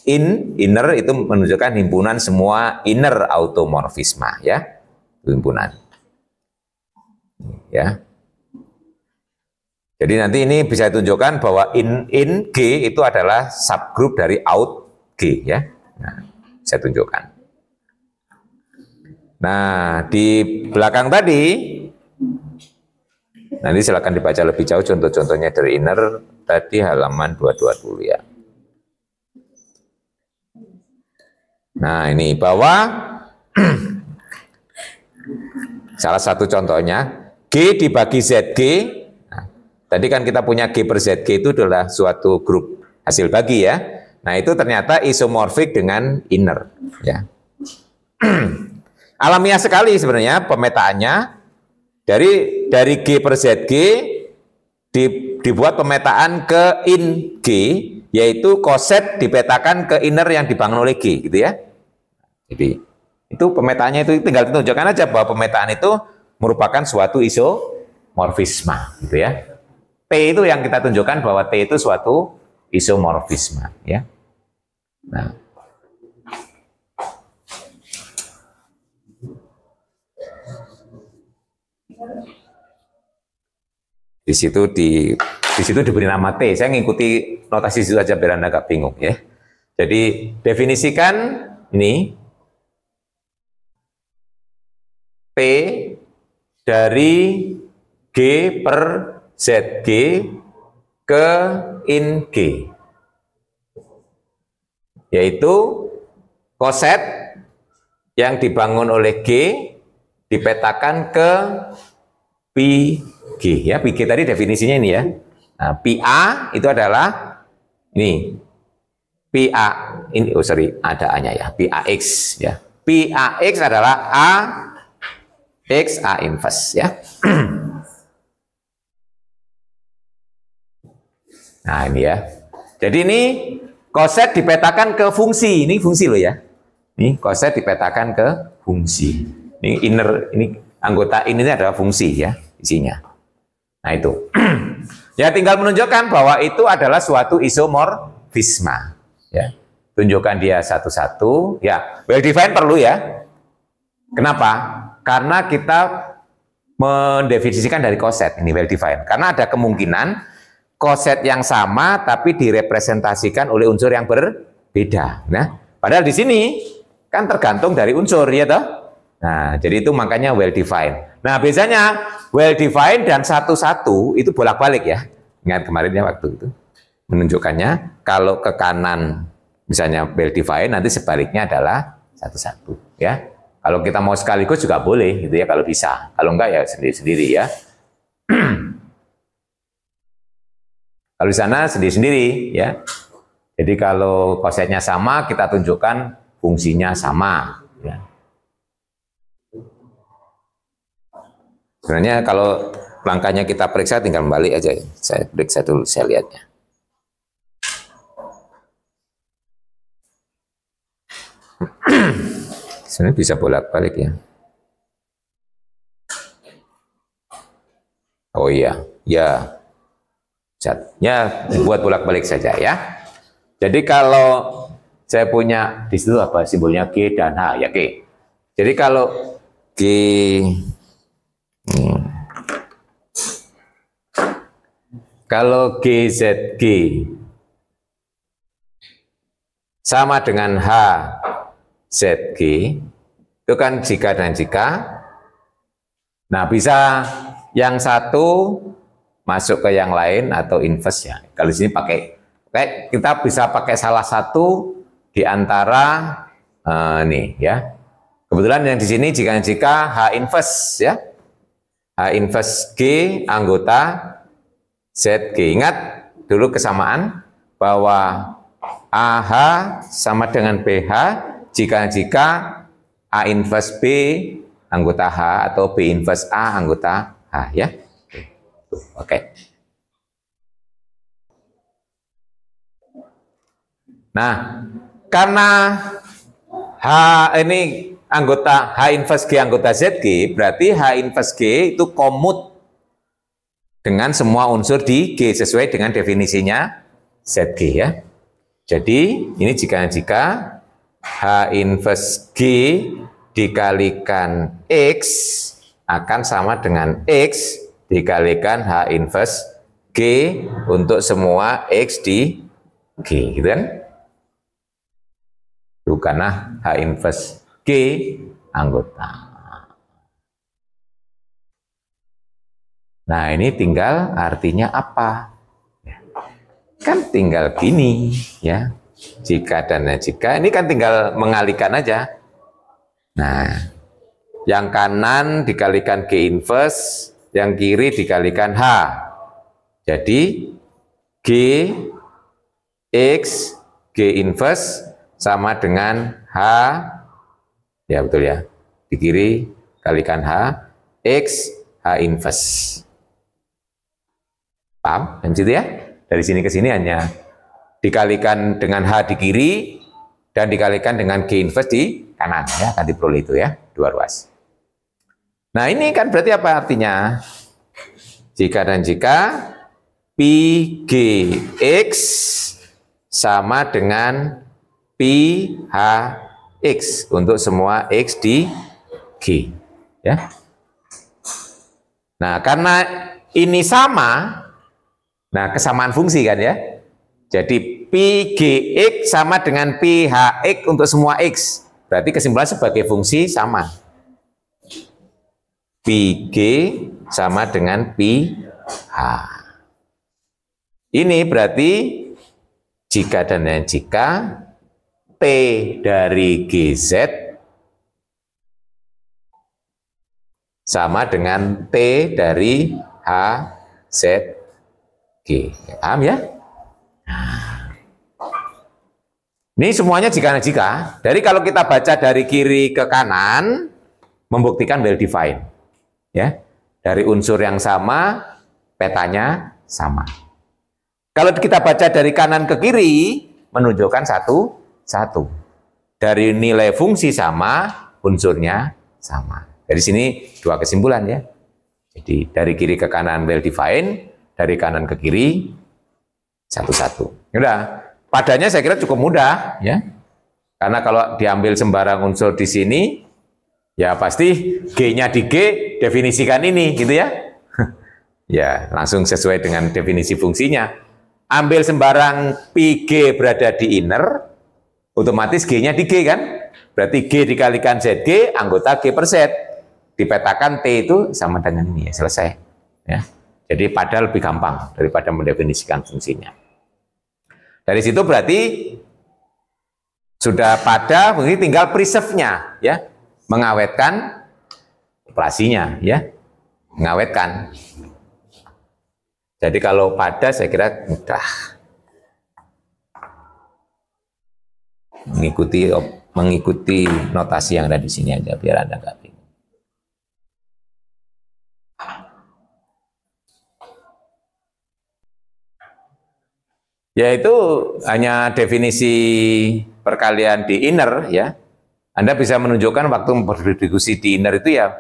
A: Inner itu menunjukkan himpunan semua inner automorfisma ya. Himpunan. Ya. Jadi nanti ini bisa ditunjukkan bahwa in G itu adalah subgroup dari out G ya. Nah, saya tunjukkan. Nah, di belakang tadi nanti silakan dibaca lebih jauh contoh-contohnya dari inner tadi halaman 220 ya. Nah, ini bahwa salah satu contohnya G dibagi ZG. Nah, tadi kan kita punya G per ZG itu adalah suatu grup hasil bagi ya. Nah, itu ternyata isomorfik dengan inner ya. Alamiah sekali sebenarnya pemetaannya. Dari G per ZG dibuat pemetaan ke in G, yaitu koset dipetakan ke inner yang dibangun oleh G, gitu ya. Jadi itu pemetaannya itu tinggal ditunjukkan aja bahwa pemetaan itu merupakan suatu isomorfisme, gitu ya. T itu yang kita tunjukkan bahwa T itu suatu isomorfisme, ya. Nah. Di situ diberi nama T. Saya ngikuti notasi itu aja biar Anda nggak bingung ya. Jadi definisikan ini P dari G per ZG ke in G, yaitu koset yang dibangun oleh G dipetakan ke pi G ya. Pi G tadi definisinya ini ya. Nah, pi A itu adalah ini pi A ini, oh sorry, ada A-nya ya, pi AX ya. Pi AX adalah A X A inverse ya. Nah, ini ya. Jadi ini koset dipetakan ke fungsi. Ini fungsi loh ya. Ini koset dipetakan ke fungsi. Ini inner, ini anggota ini adalah fungsi ya isinya. Nah itu. Ya tinggal menunjukkan bahwa itu adalah suatu isomorfisme. Ya. Tunjukkan dia satu-satu. Ya, well defined perlu ya. Kenapa? Karena kita mendefinisikan dari koset ini well defined. Karena ada kemungkinan koset yang sama tapi direpresentasikan oleh unsur yang berbeda. Nah, padahal di sini kan tergantung dari unsur ya toh. Nah, jadi itu makanya well defined. Nah, biasanya well defined dan satu-satu itu bolak-balik ya. Ingat kemarinnya waktu itu menunjukkannya kalau ke kanan misalnya well defined, nanti sebaliknya adalah satu-satu ya. Kalau kita mau sekaligus juga boleh gitu ya kalau bisa. Kalau enggak ya sendiri-sendiri ya. Kalau di sana sendiri-sendiri ya. Jadi kalau kosetnya sama, kita tunjukkan fungsinya sama ya. Sebenarnya kalau langkahnya kita periksa tinggal balik aja. Saya periksa dulu, saya lihatnya. Sebenarnya bisa bolak-balik ya. Oh iya, ya. Ya, buat bolak-balik saja ya. Jadi kalau saya punya di situ apa simbolnya G dan H ya G. Jadi kalau G kalau GZG sama dengan HZG, itu kan jika dan jika. Nah, bisa yang satu masuk ke yang lain atau inverse ya. Kalau di sini kita bisa pakai salah satu di antara nih ya. Kebetulan yang di sini jika dan jika H inverse ya. H inverse G anggota ZG. Ingat dulu kesamaan bahwa AH sama dengan BH jika A inverse B anggota H atau B inverse A anggota H ya. Oke. Nah, karena H ini anggota H inverse G anggota ZG, berarti H inverse G itu komut dengan semua unsur di G sesuai dengan definisinya ZG ya. Jadi ini jika H inverse G dikalikan X akan sama dengan X dikalikan H inverse G untuk semua X di G, gitu kan? Karena H inverse G anggota. Nah, ini tinggal artinya apa? Kan tinggal gini, ya. Jika dan jika, ini kan tinggal mengalihkan aja. Nah, yang kanan dikalikan G inverse, yang kiri dikalikan H. Jadi, G, X, G inverse sama dengan H, ya betul ya, di kiri kalikan H, X, H inverse. Paham? Dan situ ya, dari sini ke sini hanya dikalikan dengan H di kiri dan dikalikan dengan G inverse di kanan ya, kan diperoleh itu ya, dua ruas. Nah ini kan berarti apa artinya? Jika dan jika Pi G X sama dengan Pi H X untuk semua X di G ya. Nah karena ini sama, nah kesamaan fungsi kan ya. Jadi Pi G X sama dengan Pi H X untuk semua X. Berarti kesimpulan sebagai fungsi sama. Pi G sama dengan Pi H. Ini berarti jika dan jika T dari GZ sama dengan T dari HZG. Paham ya? Nah. Ini semuanya jika dan jika. Dari kalau kita baca dari kiri ke kanan, membuktikan well defined. Ya, dari unsur yang sama, petanya sama. Kalau kita baca dari kanan ke kiri, menunjukkan satu. Dari nilai fungsi sama, unsurnya sama. Dari sini dua kesimpulan ya. Jadi dari kiri ke kanan well defined, dari kanan ke kiri satu-satu. Udah, padanya saya kira cukup mudah ya. Karena kalau diambil sembarang unsur di sini, ya pasti G-nya di G, definisikan ini, gitu ya. Ya, langsung sesuai dengan definisi fungsinya. Ambil sembarang pi G berada di inner, otomatis G-nya di G kan? Berarti G dikalikan ZG, anggota G per Z. Dipetakan T itu sama dengan ini, ya, selesai. Ya. Jadi pada lebih gampang daripada mendefinisikan fungsinya. Dari situ berarti sudah pada, mungkin tinggal preserve-nya, ya, mengawetkan operasinya, ya, mengawetkan. Jadi kalau pada saya kira mudah mengikuti notasi yang ada di sini aja biar Anda nggak bingung. Ya itu hanya definisi perkalian di inner ya. Anda bisa menunjukkan waktu berdiskusi di inner itu ya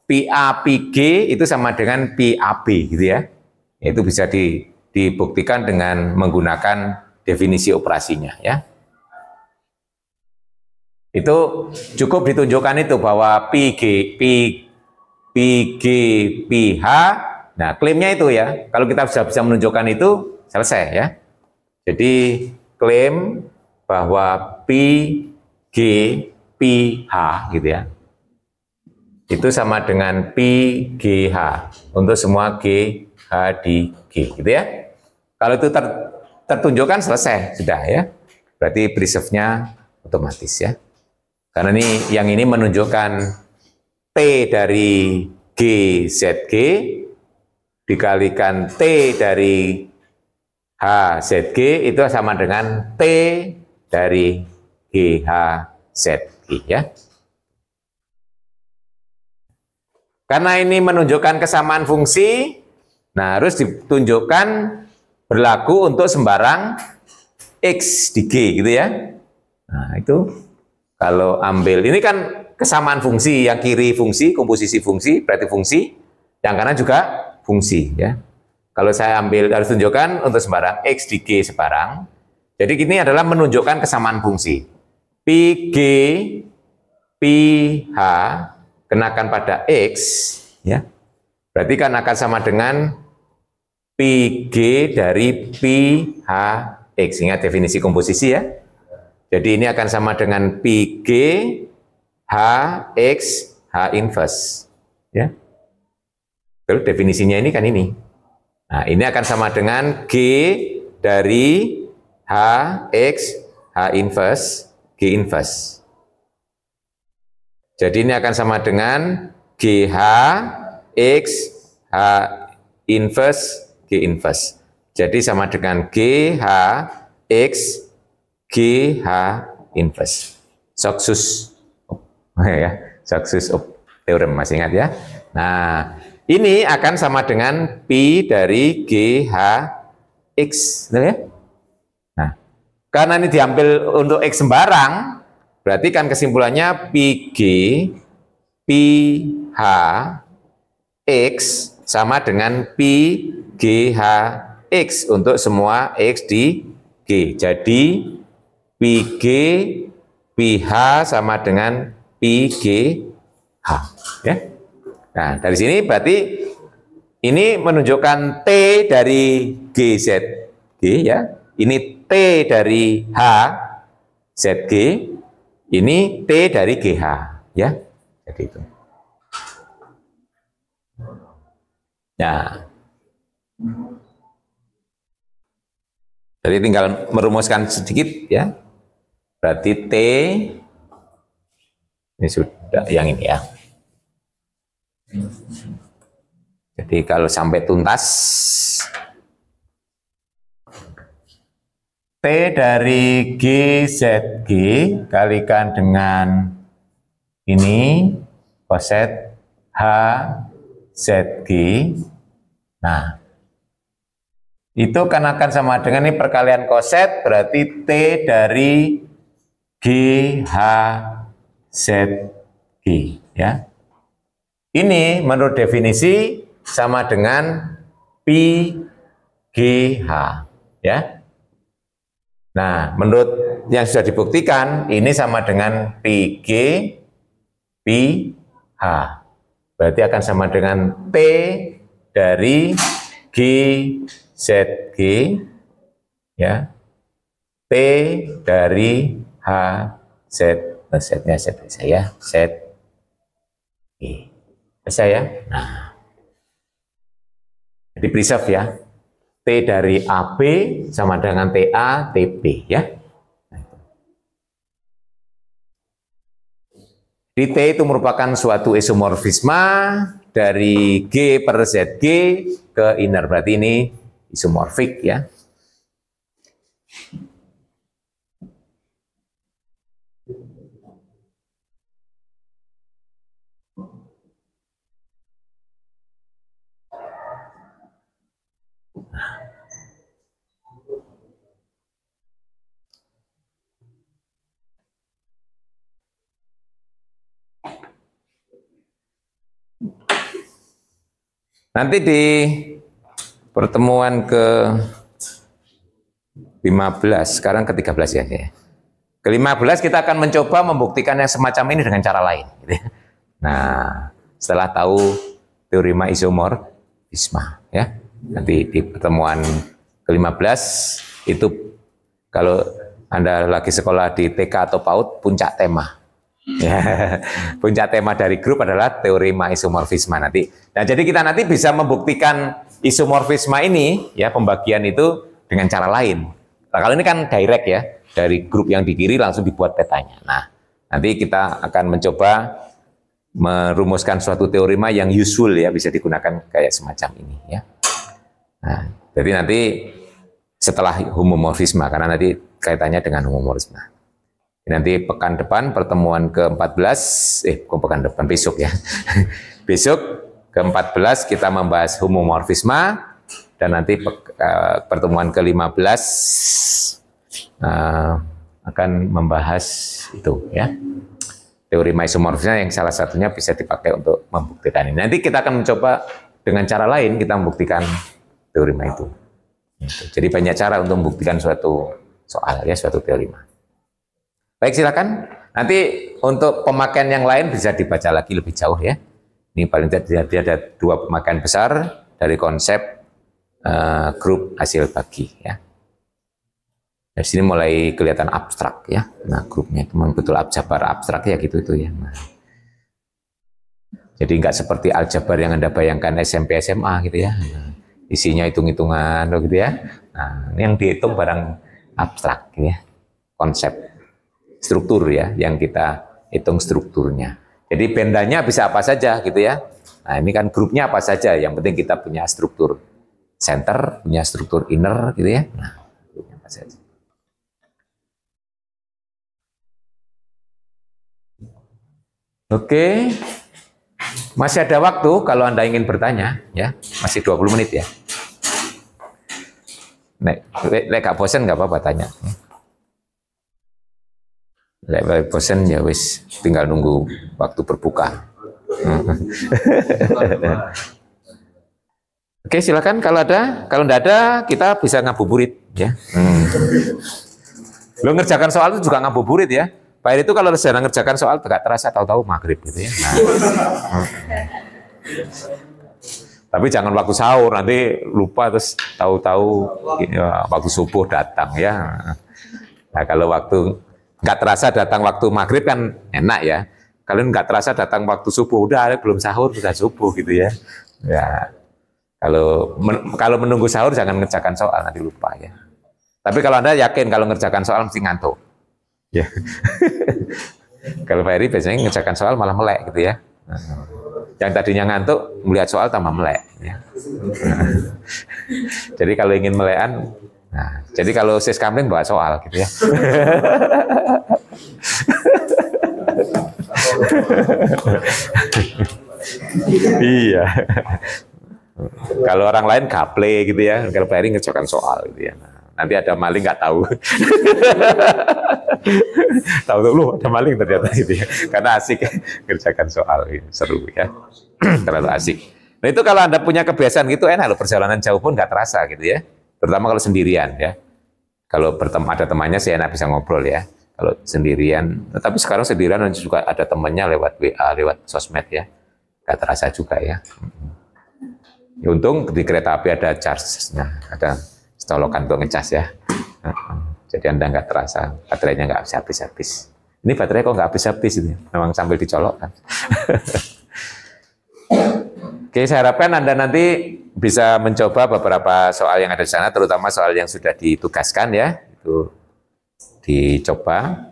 A: PA PG itu sama dengan PAB gitu ya. Itu bisa dibuktikan dengan menggunakan definisi operasinya ya. Itu cukup ditunjukkan itu bahwa PG PH. Nah, klaimnya itu ya. Kalau kita sudah bisa menunjukkan itu selesai ya. Jadi klaim bahwa P, G, PH gitu ya. Itu sama dengan P, GH untuk semua G, H di G gitu ya. Kalau itu tertunjukkan selesai sudah ya. Berarti preserve-nya otomatis ya. Karena yang ini menunjukkan T dari G, ZG dikalikan T dari HZG itu sama dengan T dari GHZG ya. Karena ini menunjukkan kesamaan fungsi, nah harus ditunjukkan berlaku untuk sembarang X di G gitu ya. Nah itu kalau ambil, ini kan kesamaan fungsi, yang kiri fungsi, komposisi fungsi, berarti fungsi, yang kanan juga fungsi ya. Kalau saya ambil, harus tunjukkan untuk sembarang X di G sebarang. Jadi ini adalah menunjukkan kesamaan fungsi. PG, PH, kenakan pada X, ya. Berarti kan akan sama dengan PG dari PHX. Ingat definisi komposisi ya. Jadi ini akan sama dengan PG, HX, H inverse. Ya. Terus definisinya ini kan ini. Nah, ini akan sama dengan G dari HX, H inverse, G inverse. Jadi ini akan sama dengan GH, X, H inverse, G inverse. Jadi sama dengan GH, X, GH inverse. Soksus, ya, soksus teorem masih ingat ya. Nah, ini akan sama dengan Pi dari GHX, ya? Nah, karena ini diambil untuk X sembarang, berarti kan kesimpulannya PG, PH, X sama dengan Pi GHX untuk semua X di G. Jadi PG, PH sama dengan PGH, ya. Nah, dari sini berarti ini menunjukkan T dari GZG ya. Ini T dari HZG, ini T dari GH ya. Jadi itu. Nah. Jadi tinggal merumuskan sedikit ya. Berarti T ini sudah yang ini ya. Jadi kalau sampai tuntas T dari GZG kalikan dengan ini koset HZG. Nah, itu kan akan sama dengan ini perkalian koset, berarti T dari GHZG ya. Ini menurut definisi sama dengan Pi GH, ya. Nah, menurut yang sudah dibuktikan, ini sama dengan PG, PH. Berarti akan sama dengan P dari G, ZG, ya. T dari H, Z, Z-nya Z saya, Z, G. Bisa ya? Nah, jadi preserve ya. T dari AB sama dengan TA, TB ya. Di T itu merupakan suatu isomorfisme dari G per ZG ke inner. Berarti ini isomorfik ya. Nanti di pertemuan ke-15, sekarang ke-13 ya. Ke-15 kita akan mencoba membuktikan yang semacam ini dengan cara lain. Nah, setelah tahu teorema isomorfisme ya. Nanti di pertemuan ke-15 itu kalau Anda lagi sekolah di TK atau PAUD, puncak tema. Ya, puncak tema dari grup adalah teorema isomorfisme nanti. Nah, jadi kita nanti bisa membuktikan isomorfisme ini, ya pembagian itu dengan cara lain. Nah, kalau ini kan direct ya, dari grup yang di kiri langsung dibuat petanya. Nah, nanti kita akan mencoba merumuskan suatu teorema yang usual ya, bisa digunakan kayak semacam ini ya. Nah, jadi nanti setelah homomorfisme, karena nanti kaitannya dengan homomorfisme. Nanti pekan depan pertemuan ke-14, bukan pekan depan, besok ya. Besok ke-14 kita membahas homomorfisme, dan nanti pertemuan ke-15 akan membahas itu ya. Teorema isomorfisme yang salah satunya bisa dipakai untuk membuktikan ini. Nanti kita akan mencoba dengan cara lain kita membuktikan teorema itu. Jadi banyak cara untuk membuktikan suatu soal ya, suatu teorema. Baik, silakan. Nanti untuk pemakaian yang lain bisa dibaca lagi lebih jauh ya. Ini paling tidak ada 2 pemakaian besar dari konsep grup hasil bagi ya. Dari sini mulai kelihatan abstrak ya. Nah, grupnya itu memang betul aljabar abstrak ya gitu itu ya. Nah, jadi nggak seperti aljabar yang Anda bayangkan SMP SMA gitu ya. Nah, isinya hitung-hitungan gitu ya. Nah, ini yang dihitung barang abstrak gitu ya. Konsep struktur ya, yang kita hitung strukturnya. Jadi bendanya bisa apa saja gitu ya. Nah, ini kan grupnya apa saja, yang penting kita punya struktur center, punya struktur inner gitu ya. Nah, grupnya apa saja. Oke. Masih ada waktu kalau Anda ingin bertanya ya. Masih 20 menit ya. Nek gak bosan nggak apa-apa tanya. Lek bosen ya wis tinggal nunggu waktu berbuka. Oke, silakan kalau ada. Kalau enggak ada, kita bisa ngabuburit ya. Lo ngerjakan soal itu juga ngabuburit ya. Pak Heri itu kalau sedang ngerjakan soal enggak terasa tahu-tahu maghrib gitu ya. Nah. Tapi jangan waktu sahur, nanti lupa terus tahu-tahu ya, waktu subuh datang ya. Nah, kalau waktu nggak terasa datang waktu maghrib kan enak ya. Kalau nggak terasa datang waktu subuh, udah belum sahur sudah subuh gitu ya. Ya, kalau menunggu sahur jangan ngerjakan soal nanti lupa ya. Tapi kalau Anda yakin kalau ngerjakan soal mesti ngantuk. Ya. Kalau Pak Heri biasanya ngerjakan soal malah melek gitu ya. Yang tadinya ngantuk melihat soal tambah melek. Ya. Jadi kalau ingin melekan. Nah, jadi kalau sis kamling bawa soal gitu ya. Iya. Kalau orang lain gaple gitu ya, kalau Pak Heri ngerjakan soal gitu ya. Nah, nanti ada maling nggak tahu. Tahu lu ada maling ternyata gitu ya. Karena asik ngerjakan soal, seru ya. Terlalu asik. Nah itu kalau Anda punya kebiasaan gitu enak loh, perjalanan jauh pun nggak terasa gitu ya. Terutama kalau sendirian ya. Kalau ada temannya sih enak bisa ngobrol ya. Kalau sendirian, tapi sekarang sendirian juga ada temannya lewat WA, lewat sosmed ya. Gak terasa juga ya. Ya untung di kereta api ada charge-nya, ada colokan untuk ngecas ya. Jadi Anda nggak terasa, baterainya nggak habis-habis. Ini baterai kok nggak habis-habis ini, memang sambil dicolok kan. Oke, saya harapkan Anda nanti bisa mencoba beberapa soal yang ada di sana, terutama soal yang sudah ditugaskan ya, itu dicoba.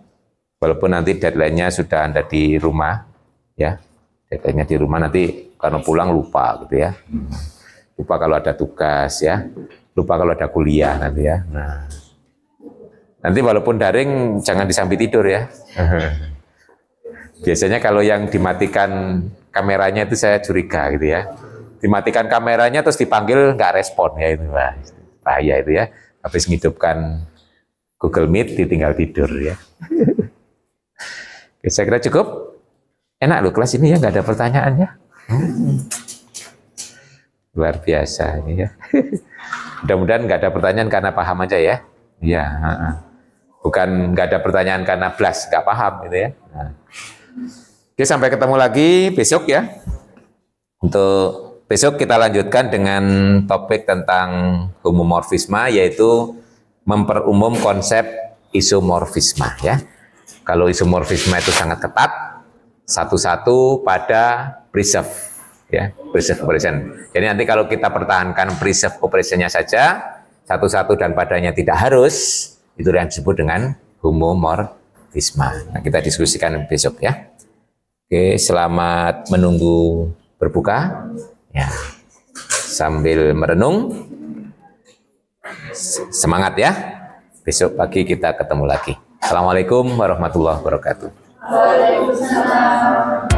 A: Walaupun nanti deadline-nya sudah Anda di rumah, ya, deadline-nya di rumah nanti karena pulang lupa gitu ya, lupa kalau ada tugas ya, lupa kalau ada kuliah nanti ya. Nah, nanti walaupun daring jangan disambi tidur ya. Biasanya kalau yang dimatikan kameranya itu saya curiga gitu ya. Dimatikan kameranya terus dipanggil nggak respon ya, itu bahaya itu ya. Habis menghidupkan Google Meet ditinggal tidur ya. Oke, saya kira cukup. Enak loh kelas ini ya, nggak ada pertanyaannya. Luar biasa ini ya. Mudah-mudahan nggak ada pertanyaan karena paham aja ya. Iya. Bukan nggak ada pertanyaan karena blas nggak paham gitu ya. Nah. Oke, sampai ketemu lagi besok ya. Untuk besok kita lanjutkan dengan topik tentang homomorfisme, yaitu memperumum konsep isomorfisme ya. Kalau isomorfisme itu sangat ketat, satu-satu pada preserve ya, preserve operation. Jadi nanti kalau kita pertahankan preserve operationnya saja, satu-satu dan padanya tidak harus, itu yang disebut dengan homomorfisme. Nah, kita diskusikan besok ya. Oke, selamat menunggu berbuka ya. Sambil merenung, semangat ya. Besok pagi kita ketemu lagi. Assalamualaikum warahmatullahi wabarakatuh. Waalaikumsalam.